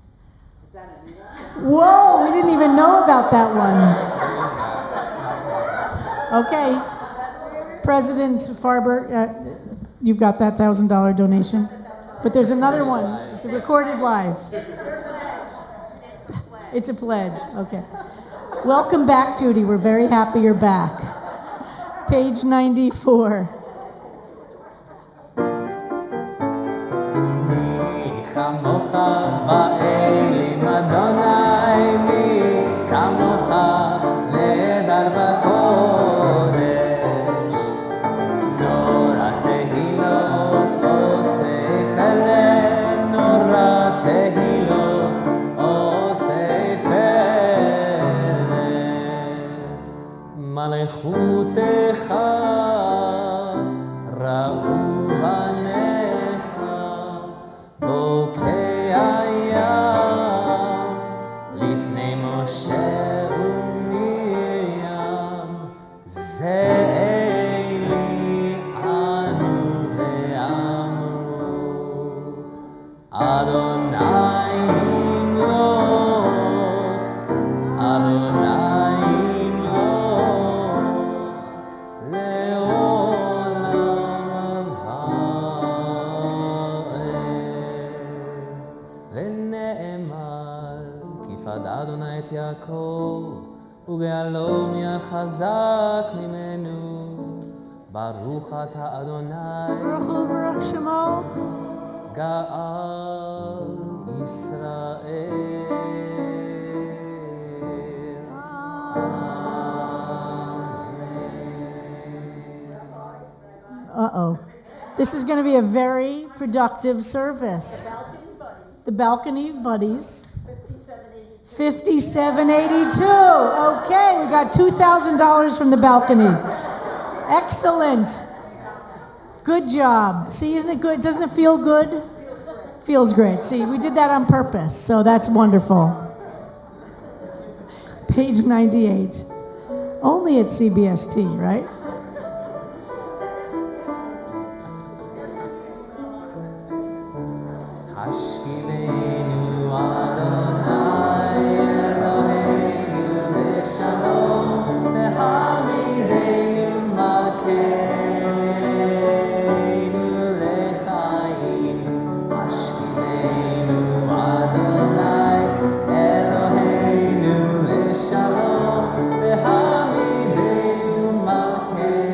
Is that a new one? Whoa, we didn't even know about that one. Okay. President Farber, you've got that $1,000 donation. But there's another one. It's recorded live. It's a pledge. Okay. Welcome back, Judy. We're very happy you're back. Page 94. מי כמוך באלים אדוני, מי כמוך נהדר בקודש. נורא תהילות עושה חלם, נורא תהילות עושה חלם. מלכותך ראו בניך, יעקב, וגאלו מי החזק ממנו. ברוך אתה אדוני, Baruch Hu Baruch Shemo. גאל ישראל. Uh-oh. This is going to be a very productive service. The balcony buddies. 5782. Okay, we got $2,000 from the balcony. Excellent. Good job. See, isn't it good? Doesn't it feel good? Feels great. See, we did that on purpose, so that's wonderful. Page 98. Only at CBST, right? השכיבנו אדוני אלוהינו לשלום, והעמידנו מלכנו לחיים. השכיבנו אדוני אלוהינו לשלום, והעמידנו מלכנו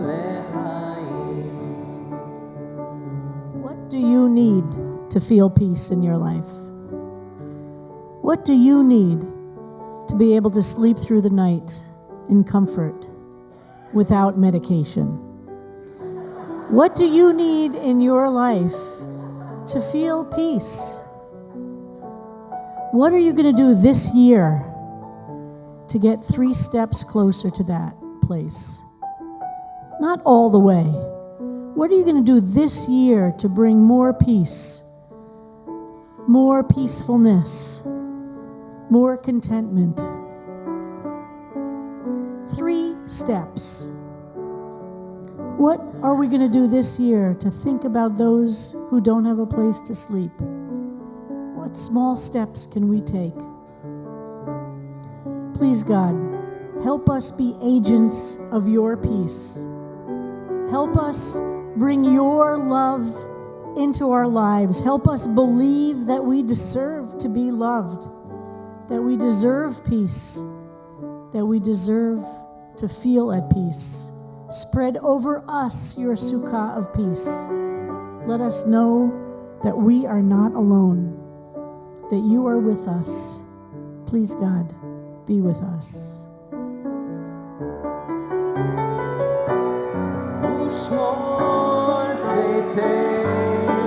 לחיים. What do you need to feel peace in your life? What do you need to be able to sleep through the night in comfort without medication? What do you need in your life to feel peace? What are you going to do this year to get 3 steps closer to that place? Not all the way. What are you going to do this year to bring more peace, more peacefulness, more contentment? 3 steps. What are we going to do this year to think about those who don't have a place to sleep? What small steps can we take? Please, God, help us be agents of your peace. Help us bring your love into our lives. Help us believe that we deserve to be loved, that we deserve peace, that we deserve to feel at peace. Spread over us your sukkah of peace. Let us know that we are not alone, that you are with us. Please, God, be with us. ושמור צאתנו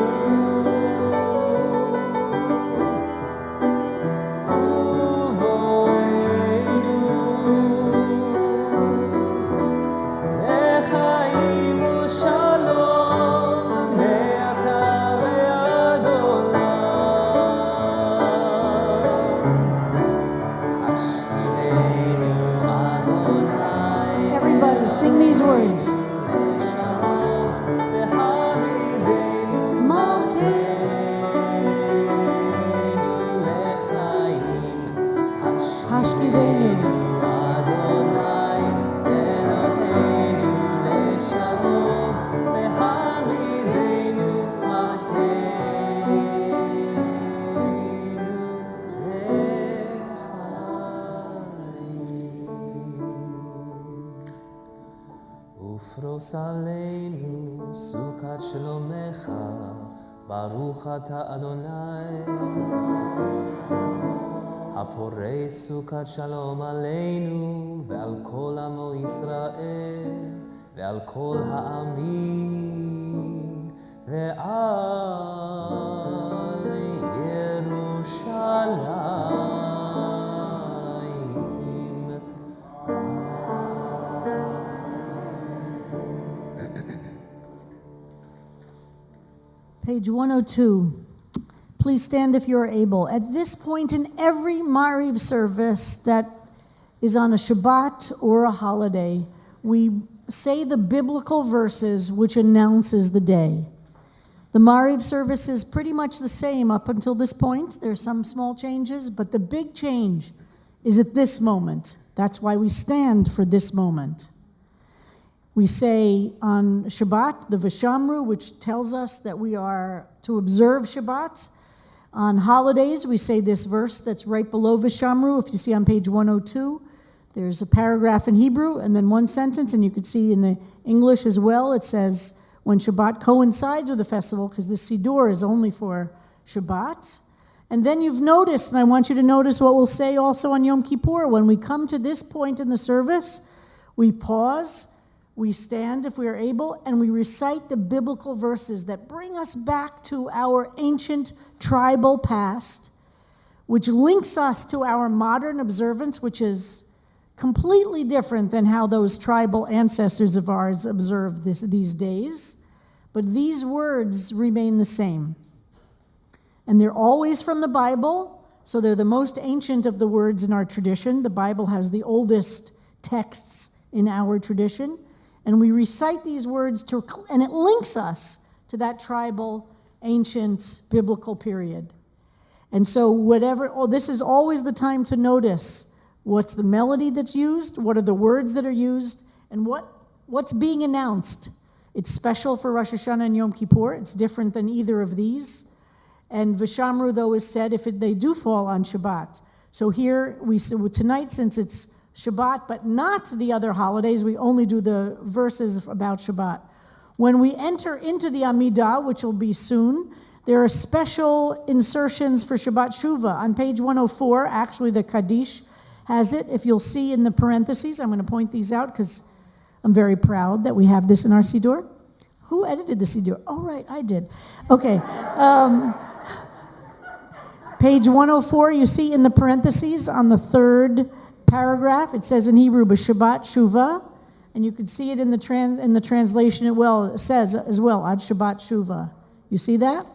ובואנו לחיים ושלום מעתה ועד עולם. השכיבנו אדוני. Everybody, sing these words. ופרוס עלינו סוכת שלומך, ברוך אתה אדוני, הפורש סוכת שלום עלינו ועל כל עמו ישראל ועל כל העמים ועל ירושלים. Page 102. Please stand if you are able. At this point in every Mariv service that is on a Shabbat or a holiday, we say the biblical verses which announces the day. The Mariv service is pretty much the same up until this point. There's some small changes, but the big change is at this moment. That's why we stand for this moment. We say on Shabbat, the Vishamru, which tells us that we are to observe Shabbat. On holidays, we say this verse that's right below Vishamru. If you see on page 102, there's a paragraph in Hebrew and then one sentence, and you can see in the English as well, it says, when Shabbat coincides with the festival, because this Siddur is only for Shabbat. And then you've noticed, and I want you to notice what we'll say also on Yom Kippur. When we come to this point in the service, we pause, we stand if we are able, and we recite the biblical verses that bring us back to our ancient tribal past, which links us to our modern observance, which is completely different than how those tribal ancestors of ours observe these days. But these words remain the same. And they're always from the Bible, so they're the most ancient of the words in our tradition. The Bible has the oldest texts in our tradition. And we recite these words, and it links us to that tribal, ancient, biblical period. And so this is always the time to notice what's the melody that's used, what are the words that are used, and what's being announced. It's special for Rosh Hashanah and Yom Kippur. It's different than either of these. And Vishamru, though, is said if they do fall on Shabbat. So here, tonight, since it's Shabbat, but not the other holidays, we only do the verses about Shabbat. When we enter into the Amidah, which will be soon, there are special insertions for Shabbat Shuvah. On page 104, actually the Kaddish has it. If you'll see in the parentheses, I'm going to point these out because I'm very proud that we have this in our Siddur. Who edited the Siddur? Oh, right, I did. Okay. Page 104, you see in the parentheses on the third paragraph, it says in Hebrew, B'Shabbat Shuvah, and you can see it in the translation. It says as well, Ad Shabbat Shuvah. You see that?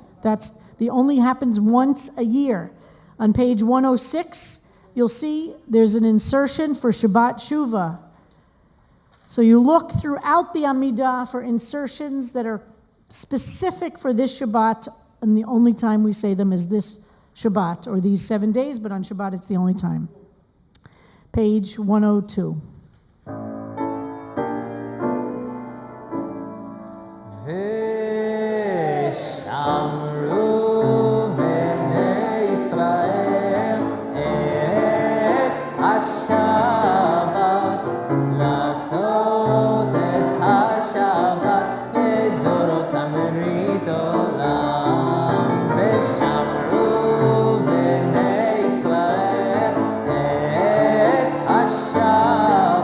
Only happens once a year. On page 106, you'll see there's an insertion for Shabbat Shuvah. So you look throughout the Amidah for insertions that are specific for this Shabbat, and the only time we say them is this Shabbat, or these 7 days, but on Shabbat it's the only time. Page 102. ושמרו בני ישראל את השבת, לעשות את השבת לדורותם ברית עולם. ושמרו בני ישראל את השבת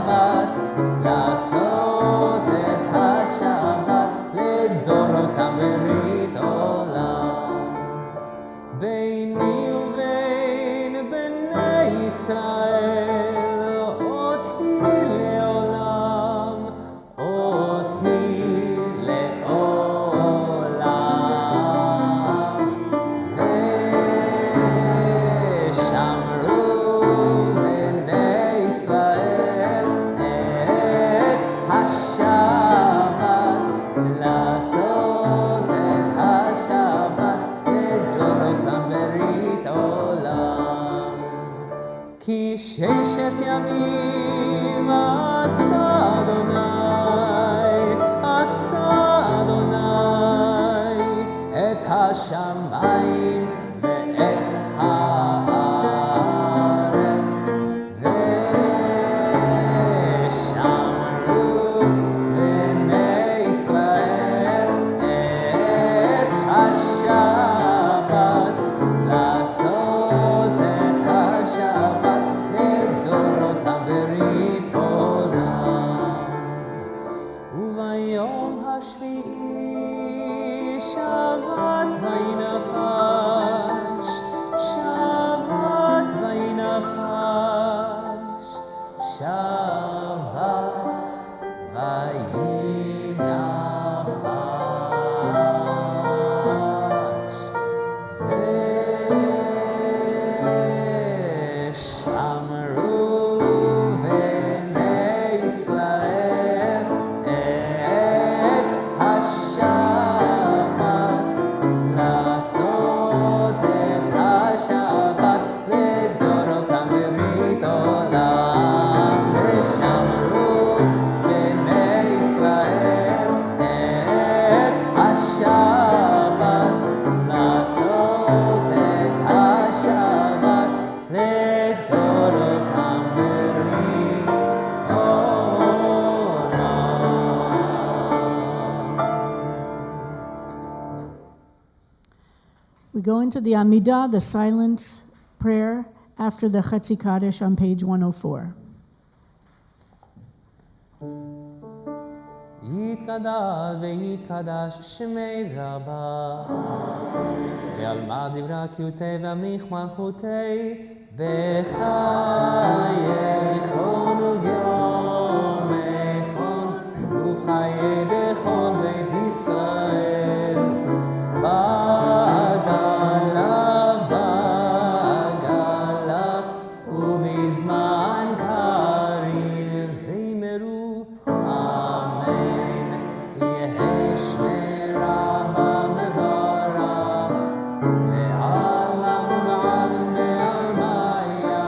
We go into the Amidah, the silence prayer, after the Chetzi Kaddish on page 104. יתגדל ויתקדש שמי רבה ועלמא דברה קיוטי ואמליך מלכותי בחייכון וביומייכון ובחיי דכל בית ישראל בעגלה ובזמן קריב וימרו אמן יהי שמי רבה מברך לעלם ולעלמי עלמיה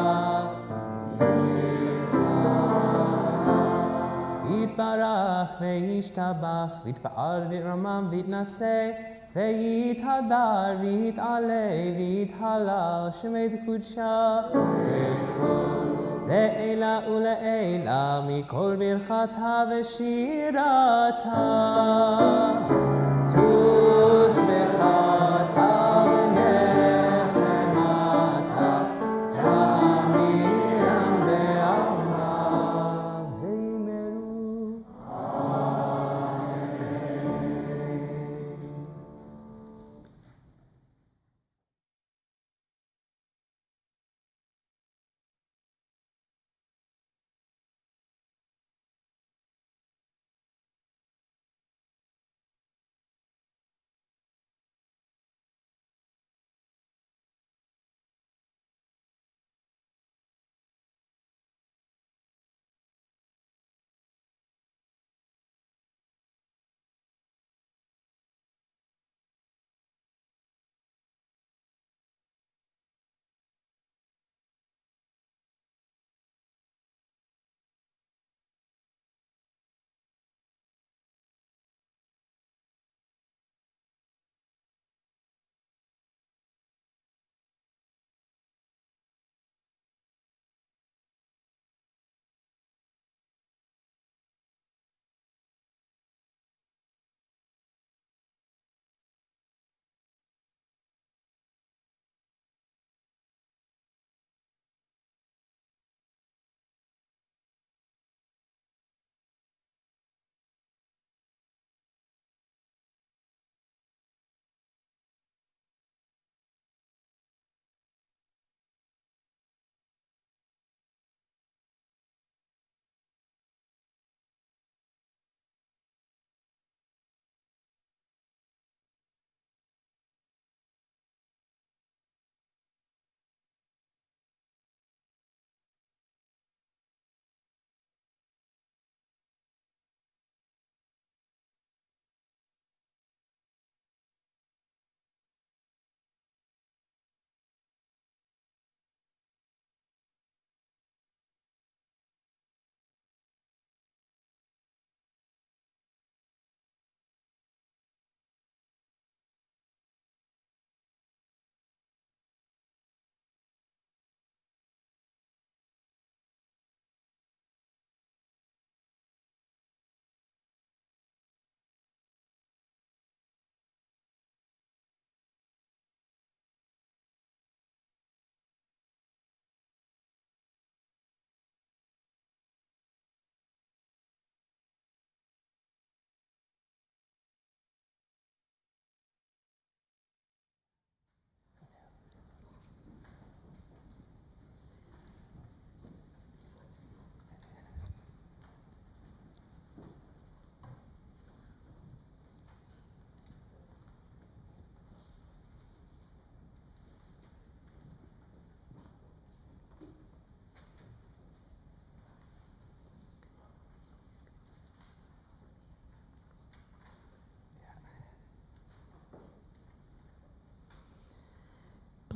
יתברך וישתבח ויתפאר וירומם ויתנשא ויתהדר ויתעלה ויתהלל שמי קודשה לעילה ולעילה מכל ברכתה ושירתה תושבחתה ונחמתה תאמירם בעלמא ויאמרו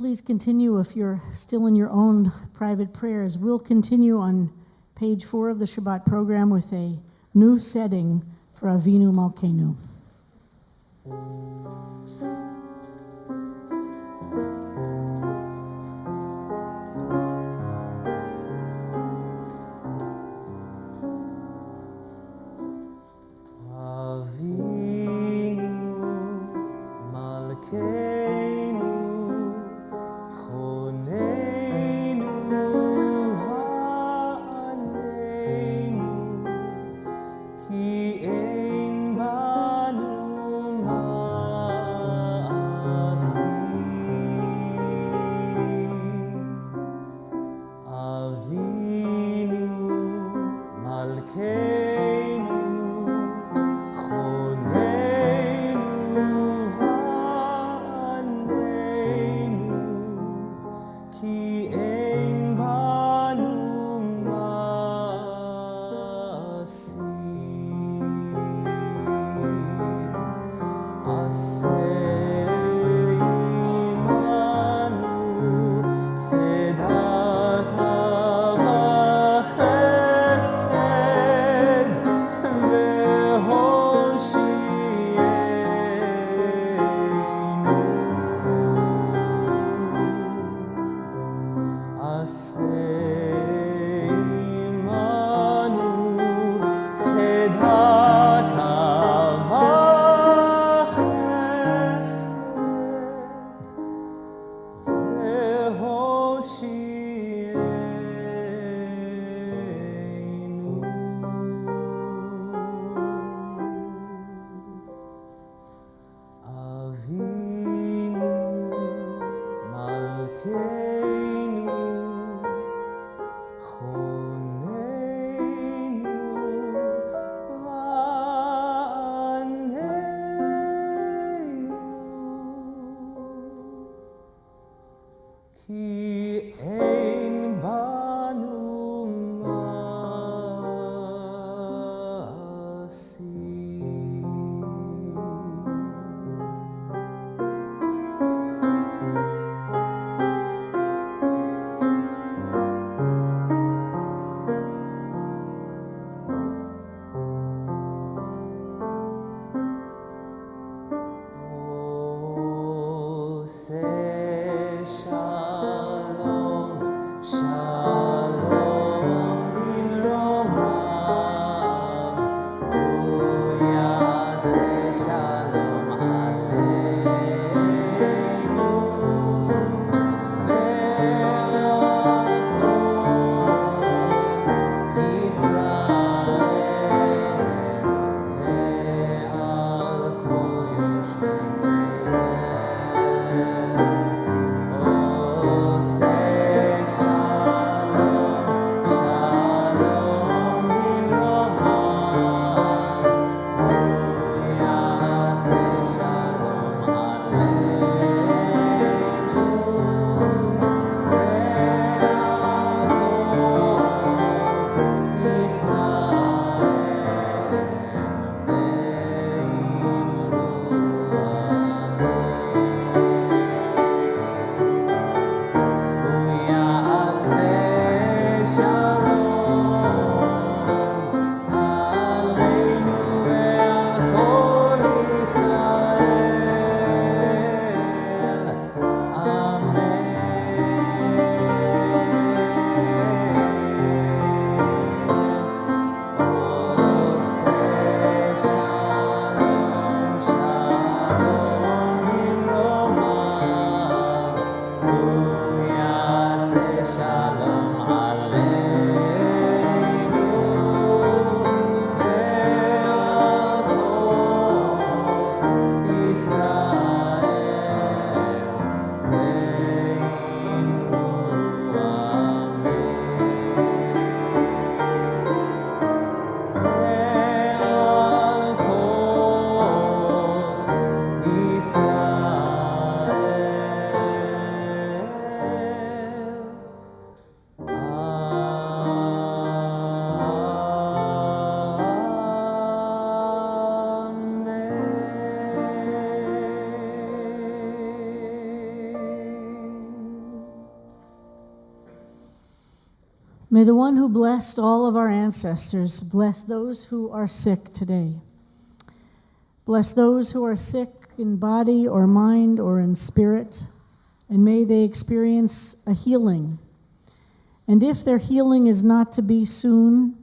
Please continue if you're still in your own private prayers. We'll continue on page 4 of the Shabbat program with a new setting for Avinu Malkeinu. Avinu Malkeinu Avinu Malkeinu Choneinu va'aneinu Ki ein banu Shalom, shalom bimromav, uyaseh shalom aleinu ve'al kol Yisrael ve'al kol yoshvei tevel. May the one who blessed all of our ancestors bless those who are sick today. Bless those who are sick in body or mind or in spirit, and may they experience a healing. And if their healing is not to be soon,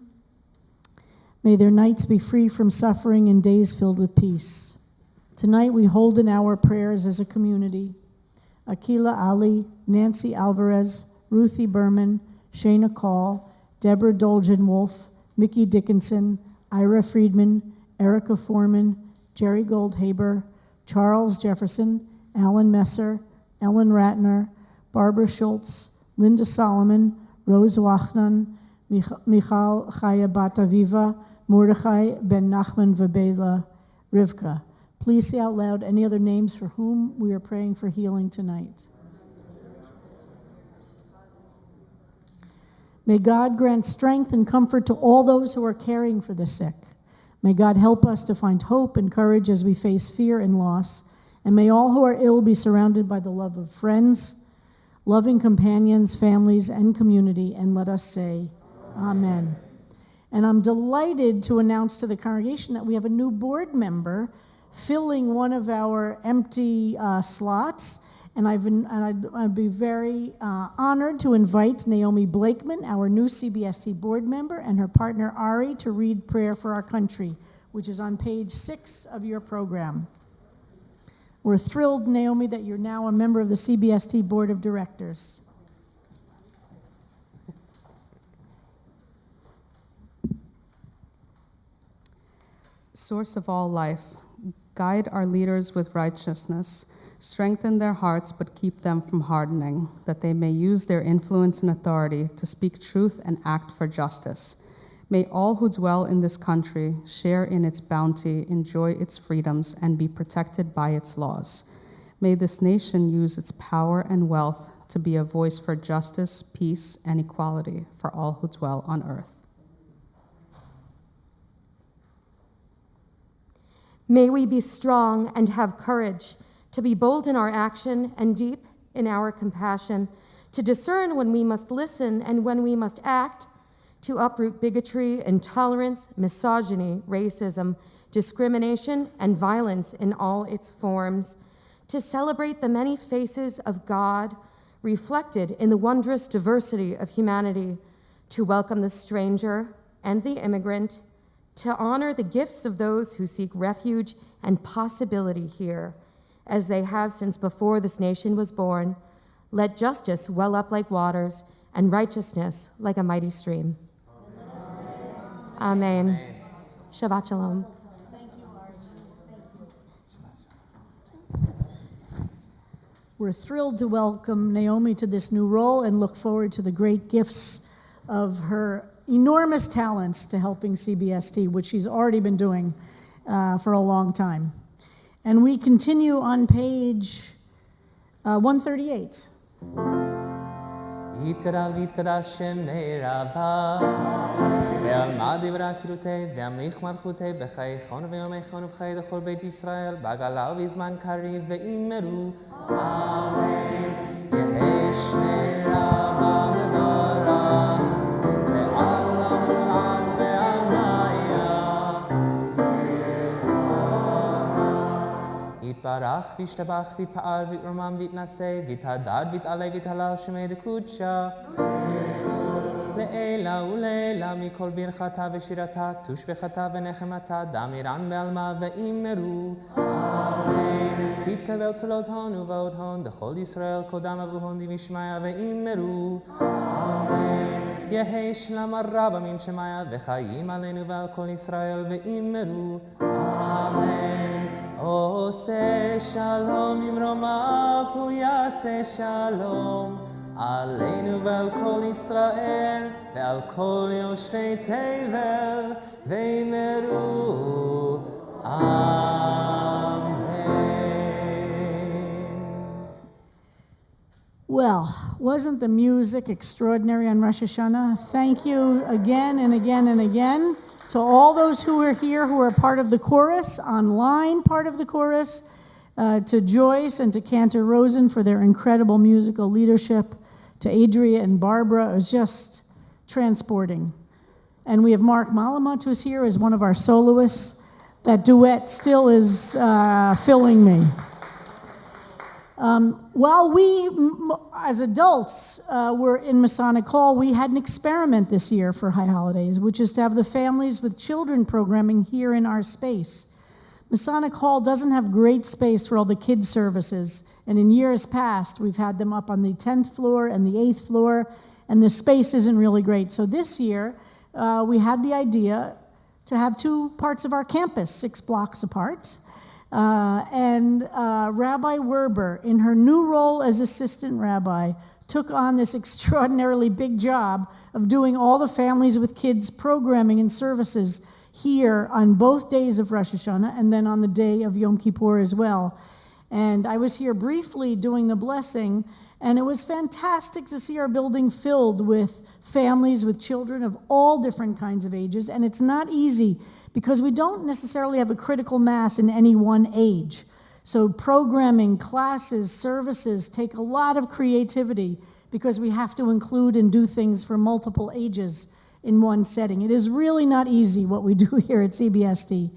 may their nights be free from suffering and days filled with peace. Tonight we hold in our prayers as a community Akila Ali, Nancy Alvarez, Ruthie Berman, Shayna Call, Deborah Dolgen-Wolf, Mickey Dickinson, Ira Friedman, Erica Foreman, Jerry Goldhaber, Charles Jefferson, Alan Messer, Ellen Ratner, Barbara Schultz, Linda Solomon, Rose Wachnan, Michal Chaya Bat Aviva, Mordechai Ben Nachman Vabela Rivka. Please say out loud any other names for whom we are praying for healing tonight. May God grant strength and comfort to all those who are caring for the sick. May God help us to find hope and courage as we face fear and loss. And may all who are ill be surrounded by the love of friends, loving companions, families, and community. And let us say, Amen. And I'm delighted to announce to the congregation that we have a new board member filling one of our empty slots. And I'd be very honored to invite Naomi Blakeman, our new CBST board member, and her partner Ari to read Prayer for Our Country, which is on page 6 of your program. We're thrilled, Naomi, that you're now a member of the CBST Board of Directors. Source of all life, guide our leaders with righteousness. Strengthen their hearts, but keep them from hardening, that they may use their influence and authority to speak truth and act for justice. May all who dwell in this country share in its bounty, enjoy its freedoms, and be protected by its laws. May this nation use its power and wealth to be a voice for justice, peace, and equality for all who dwell on earth. May we be strong and have courage, to be bold in our action and deep in our compassion, to discern when we must listen and when we must act, to uproot bigotry, intolerance, misogyny, racism, discrimination, and violence in all its forms, to celebrate the many faces of God reflected in the wondrous diversity of humanity, to welcome the stranger and the immigrant, to honor the gifts of those who seek refuge and possibility here, as they have since before this nation was born. Let justice well up like waters and righteousness like a mighty stream. Amen. Shabbat Shalom. We're thrilled to welcome Naomi to this new role and look forward to the great gifts of her enormous talents to helping CBST, which she's already been doing for a long time. And we continue on page 138. יתגדל ויתקדש שמי רבה ועלמא דברי קירותי וימליך מלכותי בחיי חון ויומי חון ובחיי דכל בית ישראל בגלה ובזמן קריב ואמרו אמן. יהי שמי רבה מברך לעולם ולעד ועלמיה יתברך וישתבח ויתפאר ויתרומם ויתנשא ויתהדר ויתעלה ויתהלל שמי דקודשה לעילה ולעילה מכל ברכתה ושירתה תושבחתה ונחמתה דמירן בעלמה ואמרו אמן. תתקבל צלות הון ובאות הון דכל ישראל קודם אבוהון דמשמעיה ואמרו אמן. יהי שלום הרבה מן שמעיה וחיים עלינו ועל כל ישראל ואמרו אמן. עושה שלום ממרומיו הוא יעשה שלום עלינו ועל כל ישראל ועל כל יושבי תבל ואמרו אמן. Well, wasn't the music extraordinary on Rosh Hashanah? Thank you again and again and again to all those who are here who are part of the chorus, online part of the chorus, to Joyce and to Cantor Rosen for their incredible musical leadership, to Adria and Barbara. It was just transporting. And we have Mark Malamut who's here as one of our soloists. That duet still is filling me. While we, as adults, were in Masonic Hall, we had an experiment this year for High Holidays, which is to have the Families with Children programming here in our space. Masonic Hall doesn't have great space for all the kids' services, and in years past, we've had them up on the 10th floor and the 8th floor, and the space isn't really great. So this year, we had the idea to have two parts of our campus, 6 blocks apart, Rabbi Werber, in her new role as assistant rabbi, took on this extraordinarily big job of doing all the families with kids programming and services here on both days of Rosh Hashanah and then on the day of Yom Kippur as well. And I was here briefly doing the blessing, and it was fantastic to see our building filled with families with children of all different kinds of ages. And it's not easy because we don't necessarily have a critical mass in any one age. So programming, classes, services take a lot of creativity because we have to include and do things for multiple ages in one setting. It is really not easy what we do here at CBSD.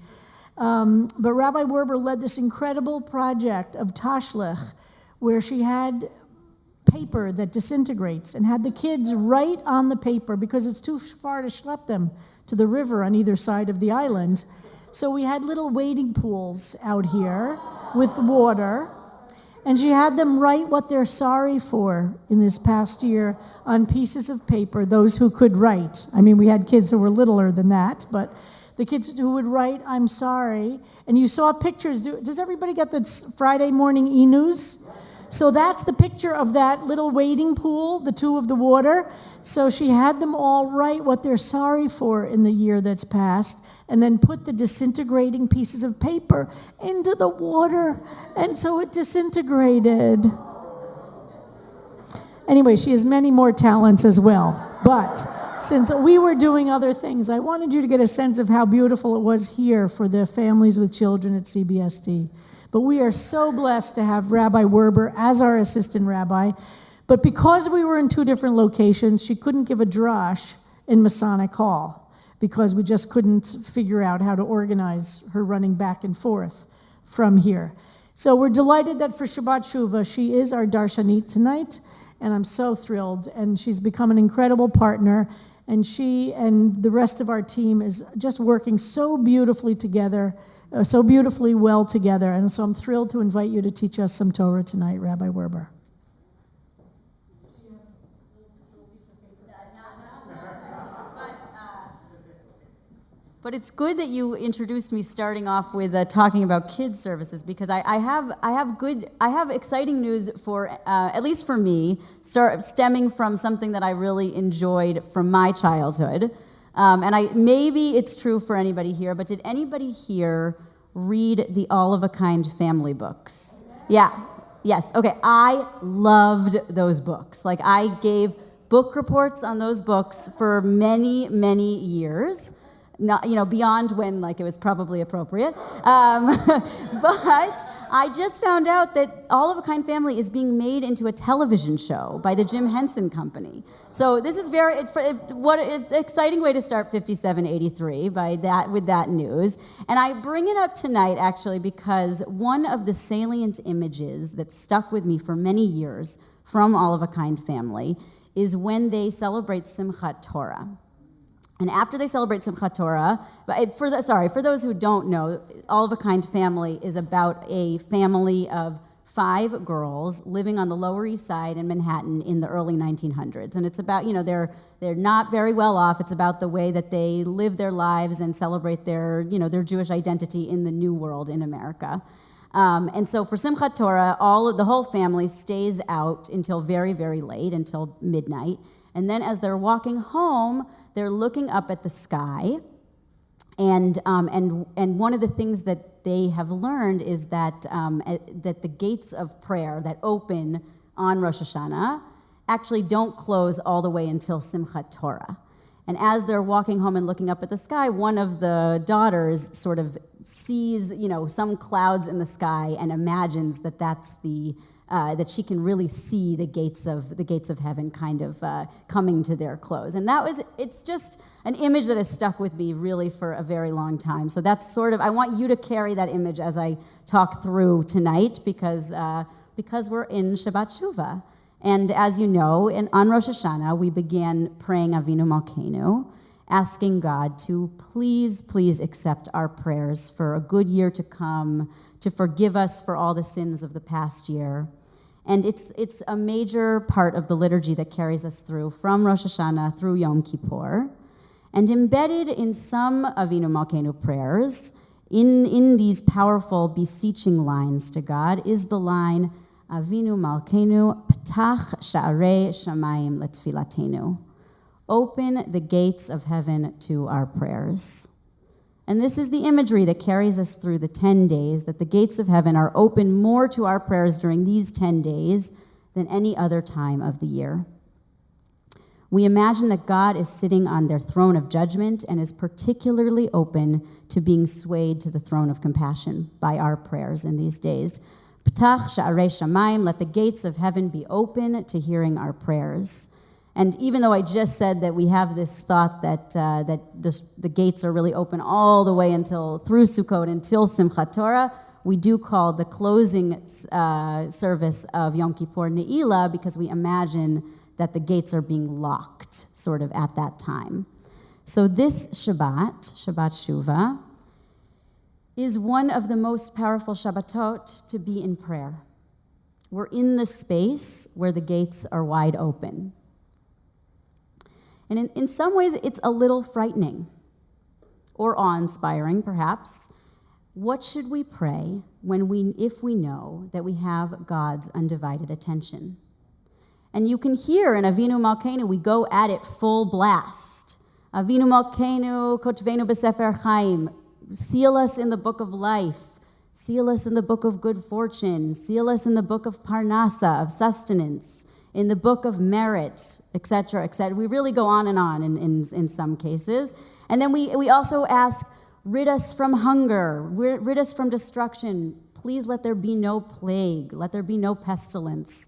But Rabbi Werber led this incredible project of Tashlich, where she had paper that disintegrates and had the kids write on the paper because it's too far to schlep them to the river on either side of the island. So we had little wading pools out here with water, and she had them write what they're sorry for in this past year on pieces of paper, those who could write. I mean, we had kids who were littler than that, but the kids who would write, I'm sorry. And you saw pictures. Does everybody get the Friday morning e-news? So that's the picture of that little wading pool, the two of the water. So she had them all write what they're sorry for in the year that's passed, and then put the disintegrating pieces of paper into the water. And so it disintegrated. Anyway, she has many more talents as well. But since we were doing other things, I wanted you to get a sense of how beautiful it was here for the families with children at CBSD. But we are so blessed to have Rabbi Werber as our assistant rabbi. But because we were in two different locations, she couldn't give a drash in Masonic Hall because we just couldn't figure out how to organize her running back and forth from here. So we're delighted that for Shabbat Shuvah, she is our Darshanit tonight, and I'm so thrilled. And she's become an incredible partner, and she and the rest of our team is just working so beautifully together, so beautifully well together. And so I'm thrilled to invite you to teach us some Torah tonight, Rabbi Werber. But it's good that you introduced me starting off with talking about kids services, because I have exciting news for at least for me, stemming from something that I really enjoyed from my childhood, and maybe it's true for anybody here. But did anybody here read the All of a Kind family books? Yeah. Yes. Okay. I loved those books. Like, I gave book reports on those books for many, many years. Not, beyond when, it was probably appropriate. But I just found out that All of a Kind Family is being made into a television show by the Jim Henson Company. So this is what an exciting way to start 5783 with that news. And I bring it up tonight, actually, because one of the salient images that stuck with me for many years from All of a Kind Family is when they celebrate Simchat Torah. And after they celebrate Simchat Torah, for those who don't know, All of a Kind Family is about a family of 5 girls living on the Lower East Side in Manhattan in the early 1900s. And it's about, they're not very well off. It's about the way that they live their lives and celebrate their Jewish identity in the new world in America. And so for Simchat Torah, the whole family stays out until very, very late, until midnight. And then as they're walking home, they're looking up at the sky, and one of the things that they have learned is that that the gates of prayer that open on Rosh Hashanah actually don't close all the way until Simchat Torah. And as they're walking home and looking up at the sky, one of the daughters sort of sees, some clouds in the sky and imagines that that's that she can really see the gates of heaven kind of coming to their close. And it's just an image that has stuck with me really for a very long time. So that's I want you to carry that image as I talk through tonight, because we're in Shabbat Shuvah. And as you know, on Rosh Hashanah, we began praying Avinu Malkeinu, asking God to please, please accept our prayers for a good year to come, to forgive us for all the sins of the past year. And it's a major part of the liturgy that carries us through from Rosh Hashanah through Yom Kippur. And embedded in some Avinu Malkeinu prayers in these powerful beseeching lines to God is the line, Avinu Malkeinu, Ptach Sha'arei Shamayim Letfilatenu. Open the gates of heaven to our prayers. And this is the imagery that carries us through the 10 days, that the gates of heaven are open more to our prayers during these 10 days than any other time of the year. We imagine that God is sitting on their throne of judgment and is particularly open to being swayed to the throne of compassion by our prayers in these days. Ptach sha'arei shamayim, let the gates of heaven be open to hearing our prayers. And even though I just said that we have this thought that the gates are really open all the way through Sukkot until Simchat Torah, we do call the closing service of Yom Kippur Ne'ilah because we imagine that the gates are being locked sort of at that time. So this Shabbat Shuvah, is one of the most powerful Shabbatot to be in prayer. We're in the space where the gates are wide open. And in some ways, it's a little frightening or awe-inspiring, perhaps. What should we pray if we know that we have God's undivided attention? And you can hear in Avinu Malkeinu, we go at it full blast. Avinu Malkeinu, kotvenu b'sefer chaim. Seal us in the book of life. Seal us in the book of good fortune. Seal us in the book of parnasa, of sustenance. In the book of merit, etc., etc. We really go on in some cases. And then we also ask, rid us from hunger, rid us from destruction. Please let there be no plague. Let there be no pestilence.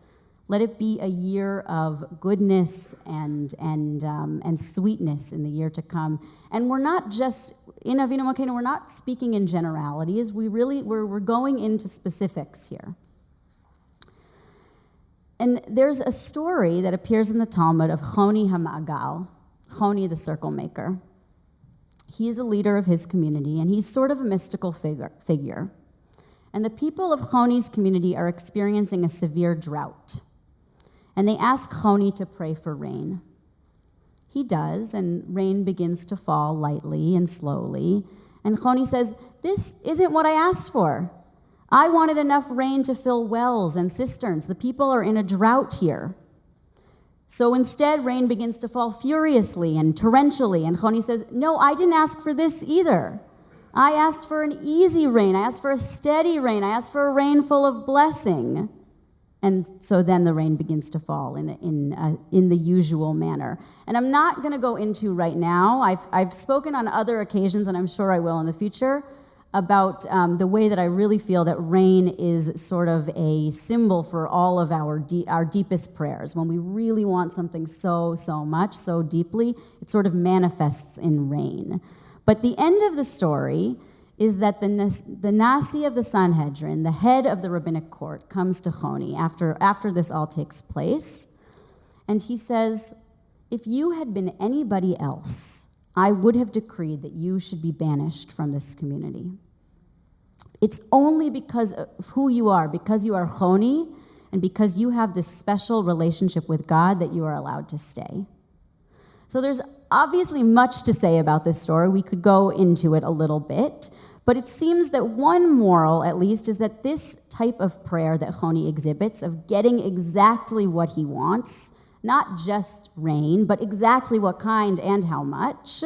Let it be a year of goodness and sweetness in the year to come. And we're not just, in Avinu Malkeinu, we're not speaking in generalities. We're going into specifics here. And there's a story that appears in the Talmud of Choni HaMa'agal, Choni the circle maker. He is a leader of his community, and he's sort of a mystical figure. And the people of Choni's community are experiencing a severe drought. And they ask Choni to pray for rain. He does, and rain begins to fall lightly and slowly. And Choni says, "This isn't what I asked for. I wanted enough rain to fill wells and cisterns. The people are in a drought here." So instead, rain begins to fall furiously and torrentially. And Choni says, "No, I didn't ask for this either. I asked for an easy rain. I asked for a steady rain. I asked for a rain full of blessing." And so then the rain begins to fall in the usual manner. And I'm not going to go into right now. I've spoken on other occasions, and I'm sure I will in the future, about the way that I really feel that rain is sort of a symbol for all of our deepest prayers. When we really want something so much, so deeply, it sort of manifests in rain. But the end of the story is that the Nasi of the Sanhedrin, the head of the rabbinic court, comes to Choni after this all takes place, and he says, "If you had been anybody else, I would have decreed that you should be banished from this community. It's only because of who you are, because you are Choni, and because you have this special relationship with God that you are allowed to stay." So there's obviously much to say about this story. We could go into it a little bit, but it seems that one moral, at least, is that this type of prayer that Choni exhibits, of getting exactly what he wants, not just rain, but exactly what kind and how much,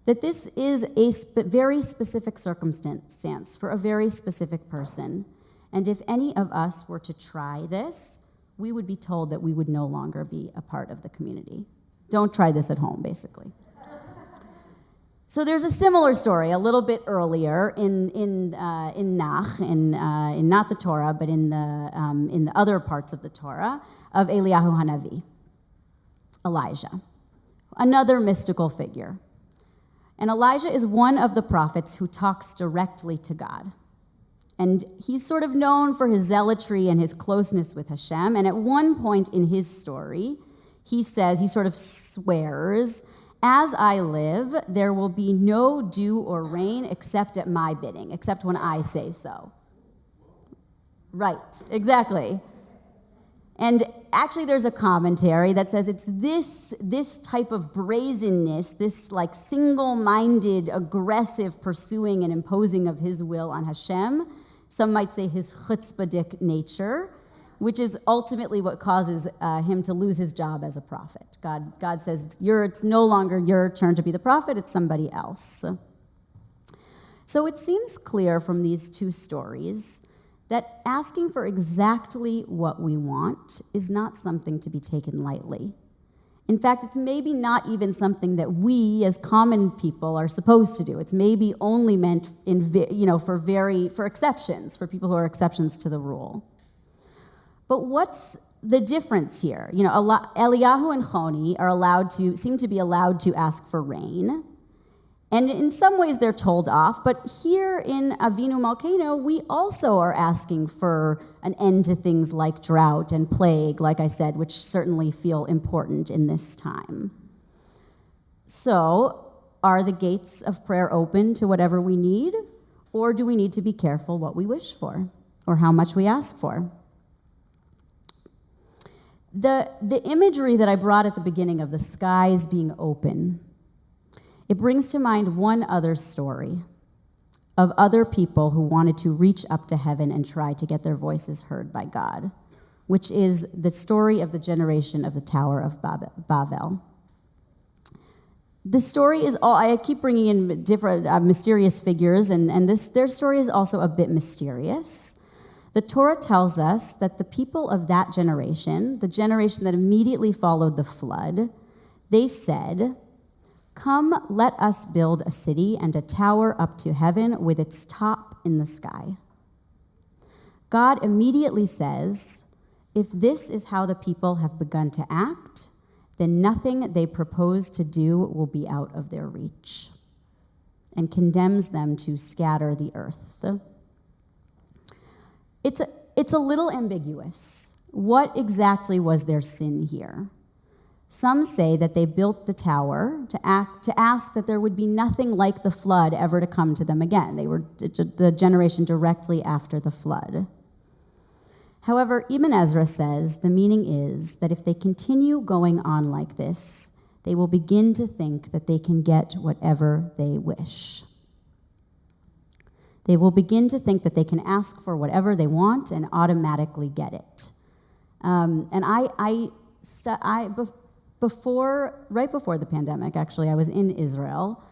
that this is a very specific circumstance for a very specific person. And if any of us were to try this, we would be told that we would no longer be a part of the community. Don't try this at home, basically. So there's a similar story a little bit earlier in Nach, in not the Torah, but in the other parts of the Torah, of Eliyahu Hanavi, Elijah, another mystical figure. And Elijah is one of the prophets who talks directly to God. And he's sort of known for his zealotry and his closeness with Hashem. And at one point in his story, he sort of swears, "As I live, there will be no dew or rain except at my bidding, except when I say so." Right, exactly. And actually there's a commentary that says it's this type of brazenness, this like single-minded, aggressive pursuing and imposing of his will on Hashem, some might say his chutzpahdik nature, which is ultimately what causes him to lose his job as a prophet. God says, it's no longer your turn to be the prophet, it's somebody else. So it seems clear from these two stories that asking for exactly what we want is not something to be taken lightly. In fact, it's maybe not even something that we as common people are supposed to do. It's maybe only meant for exceptions, for people who are exceptions to the rule. But what's the difference here? Eliyahu and Choni seem to be allowed to ask for rain. And in some ways they're told off, but here in Avinu Malkeinu, we also are asking for an end to things like drought and plague, like I said, which certainly feel important in this time. So, are the gates of prayer open to whatever we need, or do we need to be careful what we wish for, or how much we ask for? The imagery that I brought at the beginning of the skies being open, it brings to mind one other story of other people who wanted to reach up to heaven and try to get their voices heard by God, which is the story of the generation of the Tower of Babel. The story is I keep bringing in different mysterious figures, and their story is also a bit mysterious. The Torah tells us that the people of that generation, the generation that immediately followed the flood, they said, "Come, let us build a city and a tower up to heaven with its top in the sky." God immediately says, if this is how the people have begun to act, then nothing they propose to do will be out of their reach, and condemns them to scatter the earth. It's a little ambiguous. What exactly was their sin here? Some say that they built the tower to ask that there would be nothing like the flood ever to come to them again. They were the generation directly after the flood. However, Ibn Ezra says the meaning is that if they continue going on like this, they will begin to think that they can get whatever they wish. They will begin to think that they can ask for whatever they want and automatically get it. Right before the pandemic, actually, I was in Israel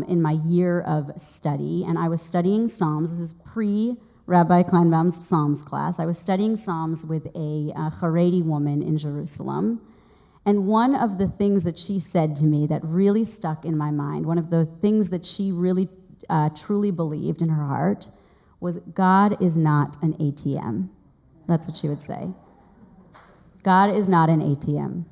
in my year of study, and I was studying Psalms. This is pre-Rabbi Kleinbaum's Psalms class. I was studying Psalms with a Haredi woman in Jerusalem, and one of the things that she said to me that really stuck in my mind, one of the things that she really truly believed in her heart, was God is not an ATM. That's what she would say. God is not an ATM.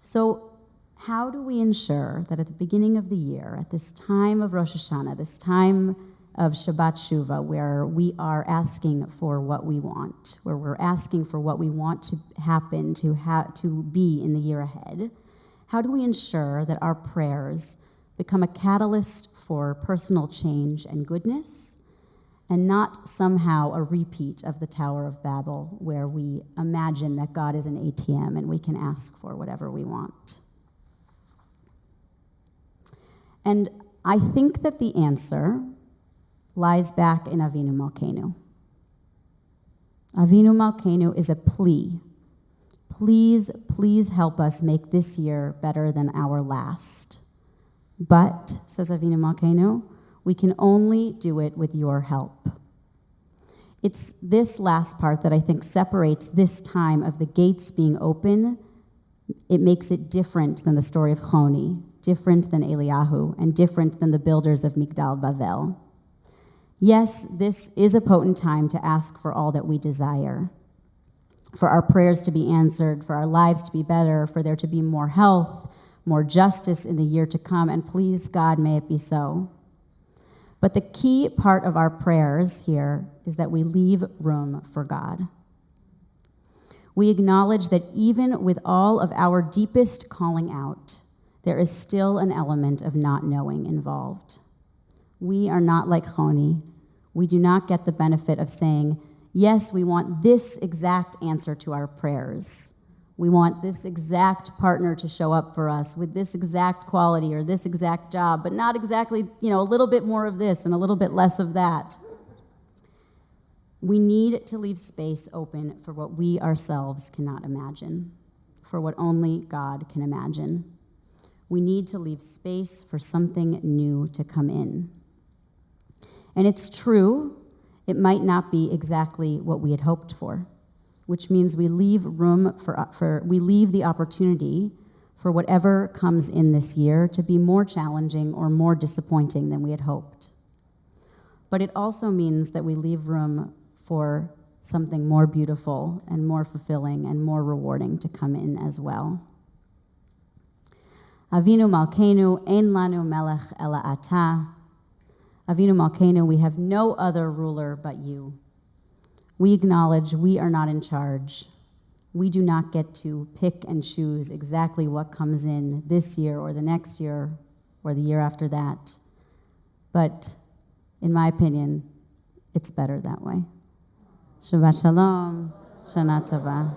So how do we ensure that at the beginning of the year, at this time of Rosh Hashanah, this time of Shabbat Shuvah, where we are asking for what we want, where we're asking for what we want to happen, to be in the year ahead, how do we ensure that our prayers become a catalyst for personal change and goodness, and not somehow a repeat of the Tower of Babel, where we imagine that God is an ATM and we can ask for whatever we want? And I think that the answer lies back in Avinu Malkeinu. Avinu Malkeinu is a plea. Please, please help us make this year better than our last. But, says Avinu Malkeinu, we can only do it with your help. It's this last part that I think separates this time of the gates being open. It makes it different than the story of Choni, different than Eliyahu, and different than the builders of Migdal Bavel. Yes, this is a potent time to ask for all that we desire, for our prayers to be answered, for our lives to be better, for there to be more health, more justice in the year to come, and please, God, may it be so. But the key part of our prayers here is that we leave room for God. We acknowledge that even with all of our deepest calling out, there is still an element of not knowing involved. We are not like Choni. We do not get the benefit of saying, Yes, we want this exact answer to our prayers. We want this exact partner to show up for us with this exact quality or this exact job, but not exactly, a little bit more of this and a little bit less of that. We need to leave space open for what we ourselves cannot imagine, for what only God can imagine. We need to leave space for something new to come in. And it's true, it might not be exactly what we had hoped for, which means we leave room we leave the opportunity for whatever comes in this year to be more challenging or more disappointing than we had hoped. But it also means that we leave room for something more beautiful and more fulfilling and more rewarding to come in as well. Avinu Malkeinu, ein lanu melech ela ata. Avinu Malkeinu, we have no other ruler but you. We acknowledge we are not in charge. We do not get to pick and choose exactly what comes in this year or the next year or the year after that. But in my opinion, it's better that way. Shabbat Shalom, Shana Tova.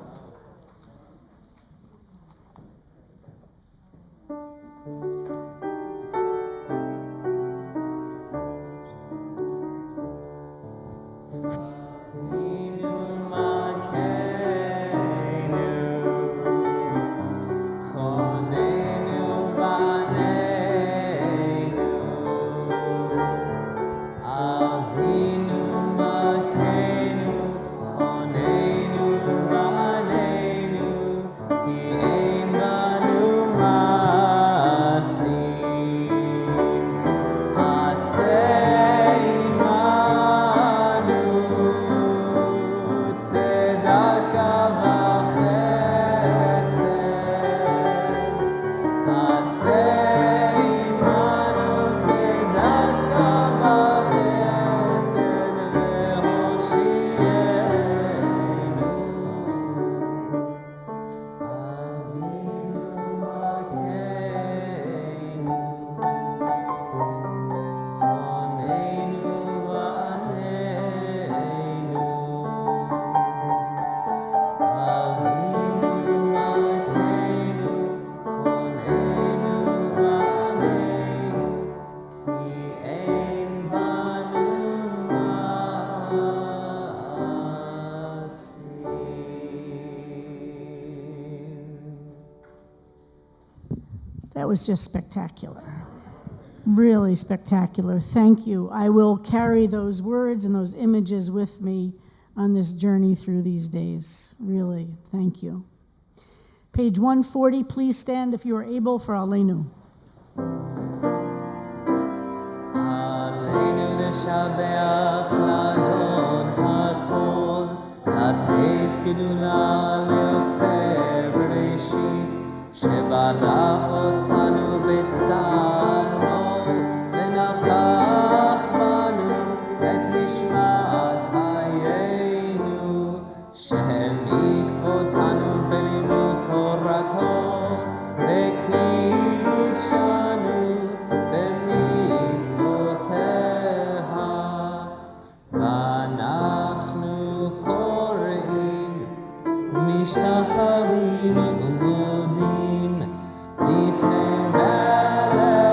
That was just spectacular. Really spectacular. Thank you. I will carry those words and those images with me on this journey through these days. Really, thank you. Page 140, please stand if you are able for Aleinu. Aleinu לשבח לאדון הכל, לתת גדולה ליוצר בראשית, שברא אותנו בצלמו, ונפח בנו את נשמת חיינו, שהעמיק אותנו בלימוד תורתו, וקידשנו במצוותיה, ואנחנו קוראים משתחווים ומודים לפני מלך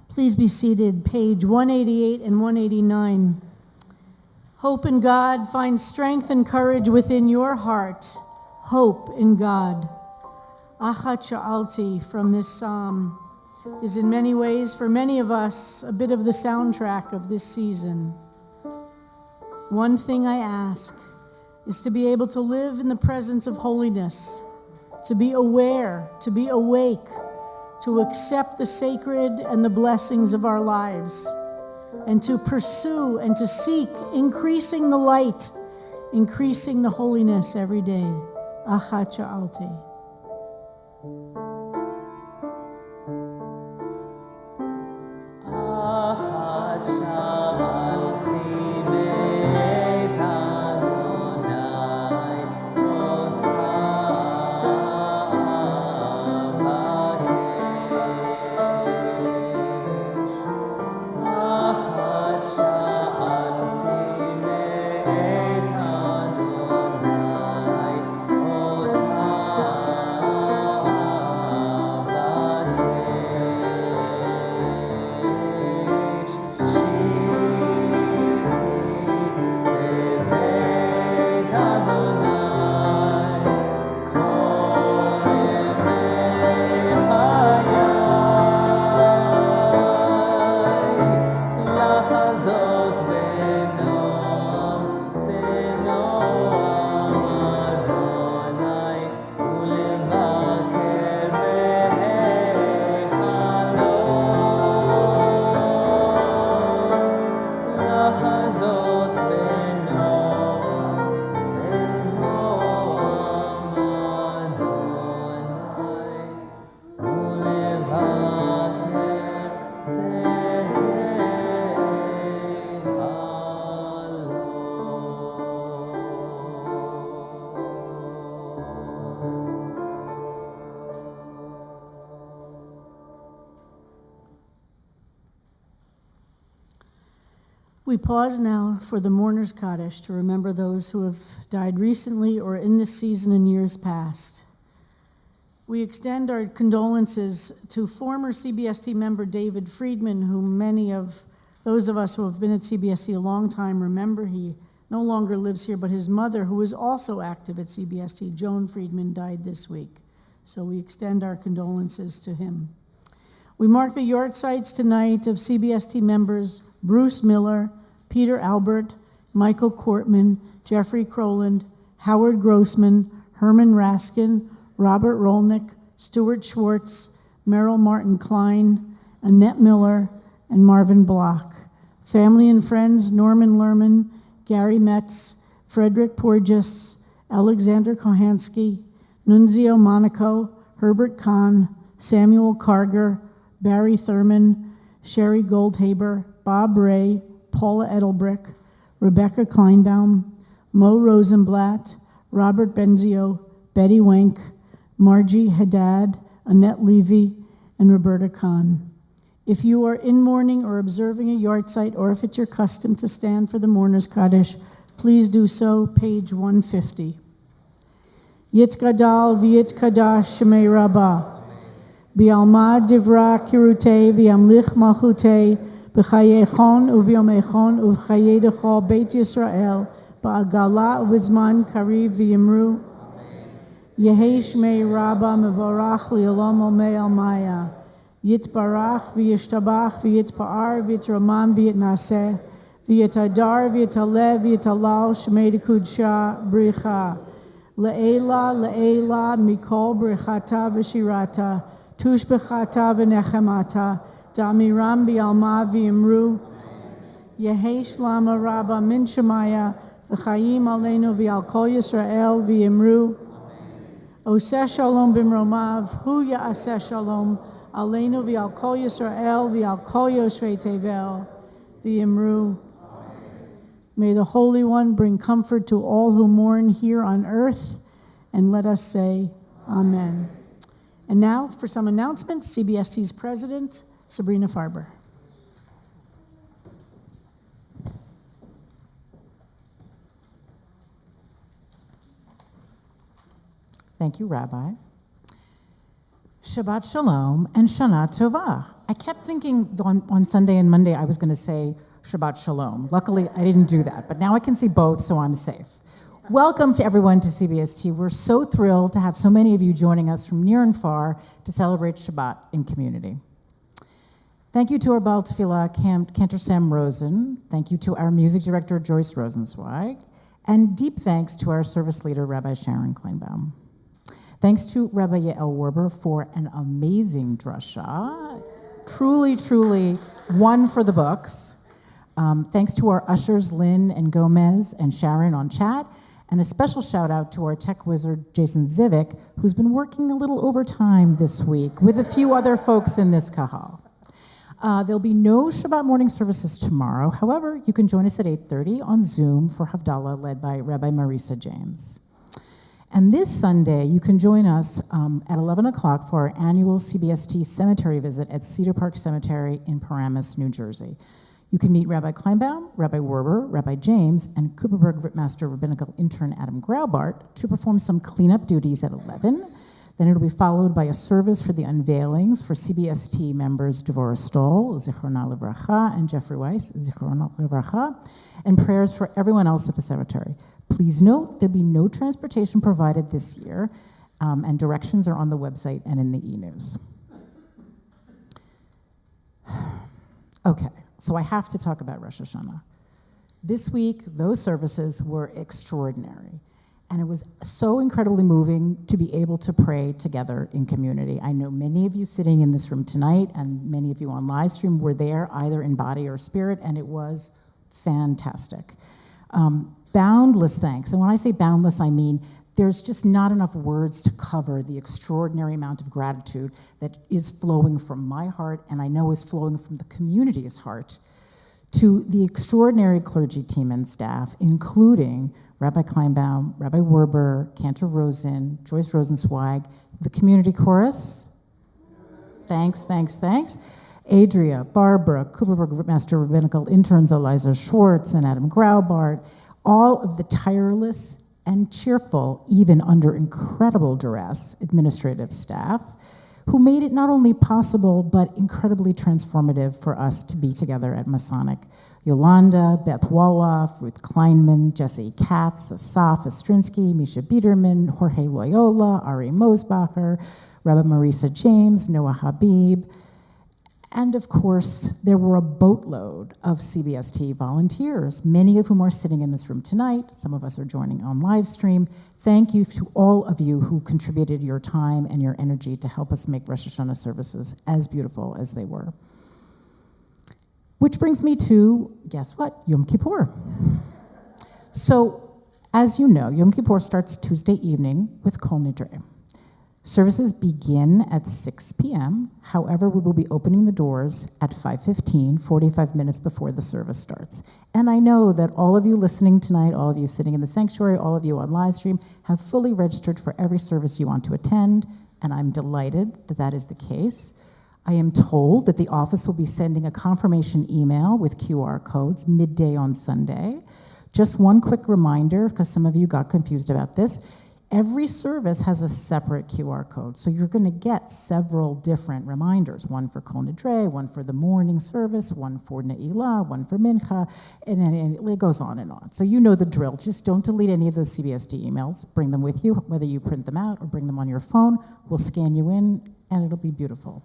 Please be seated, page 188 and 189. Hope in God, find strength and courage within your heart. Hope in God. Achat Sha'alti from this psalm is in many ways, for many of us, a bit of the soundtrack of this season. One thing I ask is to be able to live in the presence of holiness, to be aware, to be awake, to accept the sacred and the blessings of our lives, and to pursue and to seek increasing the light, increasing the holiness every day. Achat Sha'alti. We pause now for the mourner's Kaddish to remember those who have died recently or in this season in years past. We extend our condolences to former CBST member David Friedman, whom many of those of us who have been at CBST a long time remember. He no longer lives here, but his mother, who is also active at CBST, Joan Friedman, died this week. So we extend our condolences to him. We mark the yahrzeits tonight of CBST members Bruce Miller, Peter Albert, Michael Cortman, Jeffrey Croland, Howard Grossman, Herman Raskin, Robert Rolnick, Stuart Schwartz, Merrill Martin Klein, Annette Miller, and Marvin Block. Family and friends, Norman Lerman, Gary Metz, Frederick Porges, Alexander Kohansky, Nunzio Monaco, Herbert Kahn, Samuel Karger, Barry Thurman, Sherry Goldhaber, Bob Ray, Paula Edelbrick, Rebecca Kleinbaum, Mo Rosenblatt, Robert Benzio, Betty Wenk, Margie Haddad, Annette Levy, and Roberta Kahn. If you are in mourning or observing a yahrzeit, or if it's your custom to stand for the mourner's Kaddish, please do so, page 150. Yitkadal v'yitkadash shemei Rabbah. Bi'alma divra kirutei v'yamlich malchutei b'chayechon u'v'yomechon u'v'chaye dechol Beit Yisrael ba'agala u'v'zman kariv v'yimru Yehei shmei Rabbah mevorach li'olam olmei almaya Yitbarach v'yishtabach v'yitpa'ar v'yitromam v'yitnaseh v'yitadar v'yitalev v'yitalal shmei dekudsha bricha Le'ela le'ela mikol brichata v'shirata Tushbechata v'nechemata, Damiram bi'alma v'imru, Yehesh lama rabba min shemaya, v'chayim aleinu v'al kol Yisrael v'imru, Oseh shalom b'mromav, hu ya'aseh shalom, aleinu v'al kol Yisrael v'al kol Yoshvei tevel v'imru. May the Holy One bring comfort to all who mourn here on earth, and let us say, Amen. And now for some announcements, CBST's president, Sabrina Farber. Thank you, Rabbi. Shabbat Shalom and Shana Tova. I kept thinking on Sunday and Monday I was going to say Shabbat Shalom. Luckily, I didn't do that, but now I can see both, so I'm safe. Welcome to everyone to CBST. We're so thrilled to have so many of you joining us from near and far to celebrate Shabbat in community. Thank you to our Baal Tefillah, Cantor Sam Rosen. Thank you to our music director, Joyce Rosenzweig. And deep thanks to our service leader, Rabbi Sharon Kleinbaum. Thanks to Rabbi Yael Werber for an amazing drasha. Truly, truly one for the books. Thanks to our ushers, Lynn and Gomez and Sharon on chat. And a special shout out to our tech wizard, Jason Zivick, who's been working a little overtime this week with a few other folks in this kahal. There'll be no Shabbat morning services tomorrow. However, you can join us at 8:30 on Zoom for Havdalah led by Rabbi Marisa James. And this Sunday, you can join us at 11 o'clock for our annual CBST cemetery visit at Cedar Park Cemetery in Paramus, New Jersey. You can meet Rabbi Kleinbaum, Rabbi Werber, Rabbi James, and Cooperberg Master Rabbinical Intern Adam Graubart to perform some cleanup duties at 11. Then it'll be followed by a service for the unveilings for CBST members Devorah Stoll, Zichrona Livracha, and Jeffrey Weiss, Zichrona Livracha, and prayers for everyone else at the cemetery. Please note there'll be no transportation provided this year, and directions are on the website and in the e-news. Okay, so I have to talk about Rosh Hashanah. This week, those services were extraordinary. And it was so incredibly moving to be able to pray together in community. I know many of you sitting in this room tonight and many of you on live stream were there either in body or spirit, and it was fantastic. Boundless thanks. And when I say boundless, I mean there's just not enough words to cover the extraordinary amount of gratitude that is flowing from my heart, and I know is flowing from the community's heart, to the extraordinary clergy team and staff, including Rabbi Kleinbaum, Rabbi Werber, Cantor Rosen, Joyce Rosenzweig, the community chorus. Thanks, thanks, thanks. Adria, Barbara, Cooperberg Master Rabbinical Interns, Eliza Schwartz and Adam Graubart, all of the tireless and cheerful, even under incredible duress, administrative staff, who made it not only possible, but incredibly transformative for us to be together at Masonic. Yolanda, Beth Woloff, Ruth Kleinman, Jesse Katz, Asaf Ostrinsky, Misha Biederman, Jorge Loyola, Ari Mosbacher, Rabbi Marisa James, Noah Habib, and of course, there were a boatload of CBST volunteers, many of whom are sitting in this room tonight. Some of us are joining on live stream. Thank you to all of you who contributed your time and your energy to help us make Rosh Hashanah services as beautiful as they were. Which brings me to, guess what, Yom Kippur. So, as you know, Yom Kippur starts Tuesday evening with Kol Nidre. Services begin at 6 p.m. However, we will be opening the doors at 5:15, 45 minutes before the service starts. And I know that all of you listening tonight, all of you sitting in the sanctuary, all of you on live stream, have fully registered for every service you want to attend, and I'm delighted that that is the case. I am told that the office will be sending a confirmation email with QR codes midday on Sunday. Just one quick reminder, because some of you got confused about this. Every service has a separate QR code, so you're going to get several different reminders, one for Kol Nidre, one for the morning service, one for Ne'ilah, one for Mincha, and it goes on and on. So you know the drill. Just don't delete any of those CBST emails. Bring them with you, whether you print them out or bring them on your phone. We'll scan you in, and it'll be beautiful.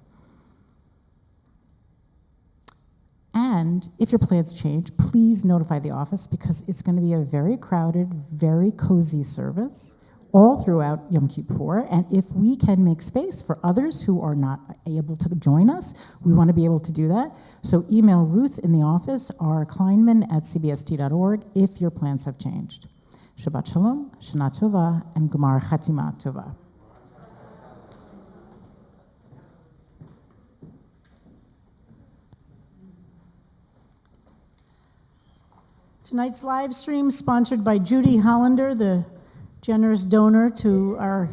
And if your plans change, please notify the office, because it's going to be a very crowded, very cozy service all throughout Yom Kippur, and if we can make space for others who are not able to join us, we want to be able to do that. So email Ruth in the office or kleinman@cbst.org if your plans have changed. Shabbat Shalom, Shana Tova, and Gemar Chatima Tova. Tonight's live stream sponsored by Judy Hollander, the generous donor to our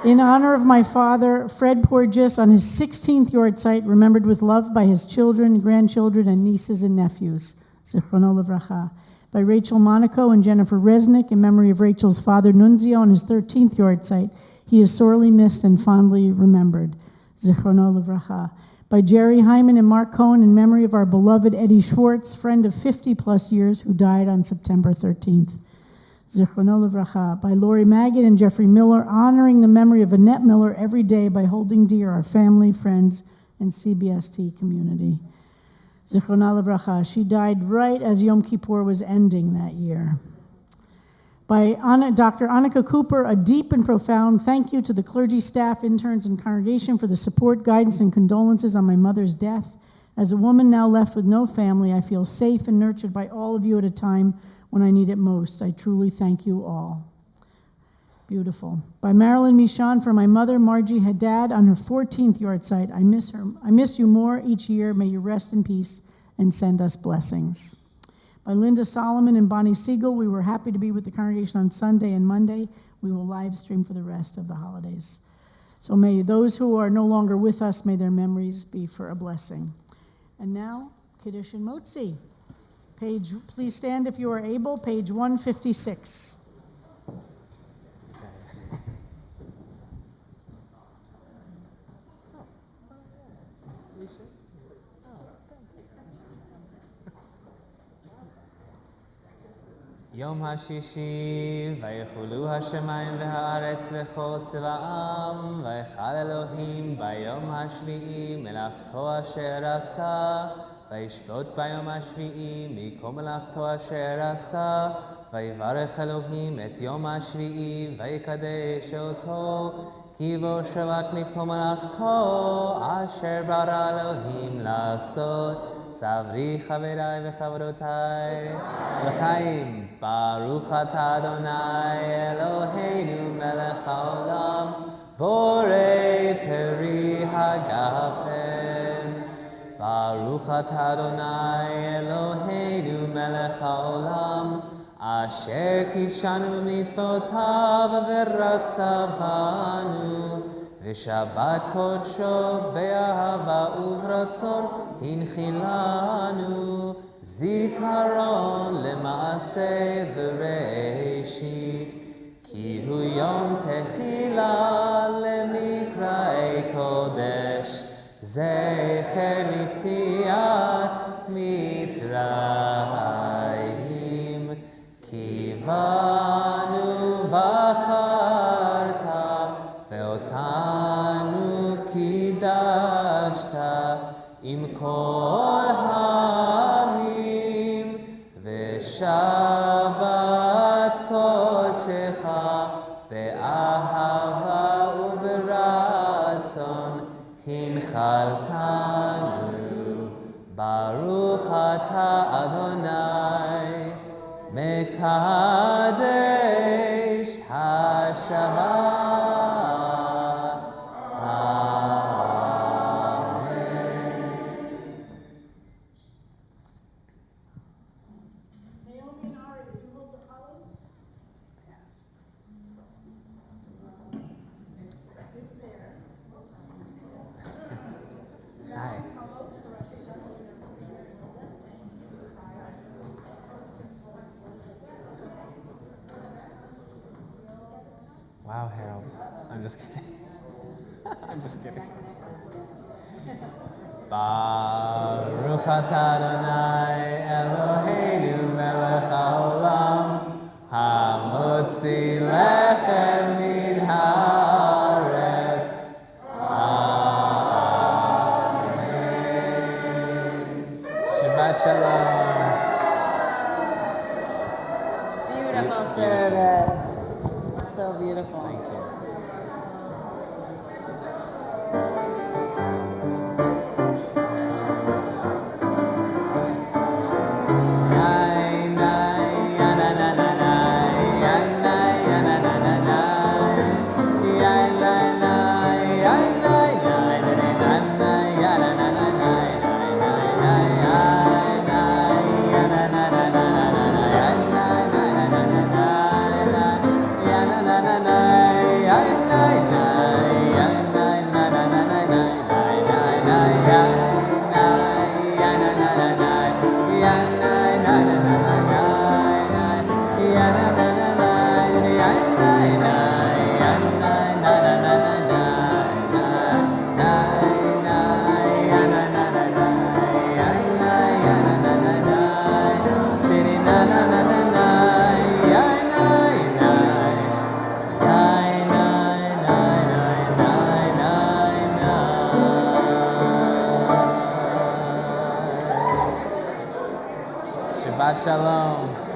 In honor of my father, Fred Porges, on his 16th yahrzeit, remembered with love by his children, grandchildren, and nieces and nephews. Zichrono Livracha. By Rachel Monaco and Jennifer Resnick, in memory of Rachel's father, Nunzio, on his 13th yahrzeit. He is sorely missed and fondly remembered. Zichrono Livracha. By Jerry Hyman and Mark Cohen, in memory of our beloved Eddie Schwartz, friend of 50-plus years, who died on September 13th. Zichrono Livracha. By Lori Maggott and Jeffrey Miller, honoring the memory of Annette Miller every day by holding dear our family, friends, and CBST community. Zichrono Livracha. She died right as Yom Kippur was ending that year. By Dr. Annika Cooper, a deep and profound thank you to the clergy, staff, interns, and congregation for the support, guidance, and condolences on my mother's death. As a woman now left with no family, I feel safe and nurtured by all of you at a time when I need it most. I truly thank you all. Beautiful. By Marilyn Michon, for my mother, Margie Haddad, on her 14th yahrzeit. I miss her. I miss you more each year. May you rest in peace and send us blessings. By Linda Solomon and Bonnie Siegel, we were happy to be with the congregation on Sunday and Monday. We will live stream for the rest of the holidays. So may those who are no longer with us, may their memories be for a blessing. And now, Kaddish and Motzi. Page, please stand if you are able, page 156. יום השישי, ויחולו השמיים והארץ לכל צבאם, ויחל אלוהים ביום השביעי מלאכתו אשר עשה, וישפוט ביום השביעי מכל מלאכתו אשר עשה, ויברך אלוהים את יום השביעי, ויקדש אותו, כי בו שבת מכל מלאכתו אשר ברא אלוהים לעשות. סברי חבריי וחברותיי לחיים, ברוך אתה אדוני אלוהינו מלך העולם, בורא פרי הגפן. ברוך אתה אדוני אלוהינו מלך העולם, אשר קידשנו במצוותיו ורצה בנו, ושבת קודשו באהבה וברצון הנחילנו, זיכרון למעשה בראשית, כי הוא יום תחילה למקראי קודש, זכר ליציאת מצרים, כי בנו בחרת ואותנו קידשת עם כל העמים, ושבת קודשך באהבה וברצון הנחלתנו. ברוך אתה אדוני מקדש השבת. Wow, Harold. I'm just kidding. I'm just kidding. Baruch atah Adonai Eloheinu melech haolam, hamotzi lechem min haaretz. Amen. Shabbat shalom. Beautiful service. So beautiful. Thank you. Na na na Shabbat Shalom.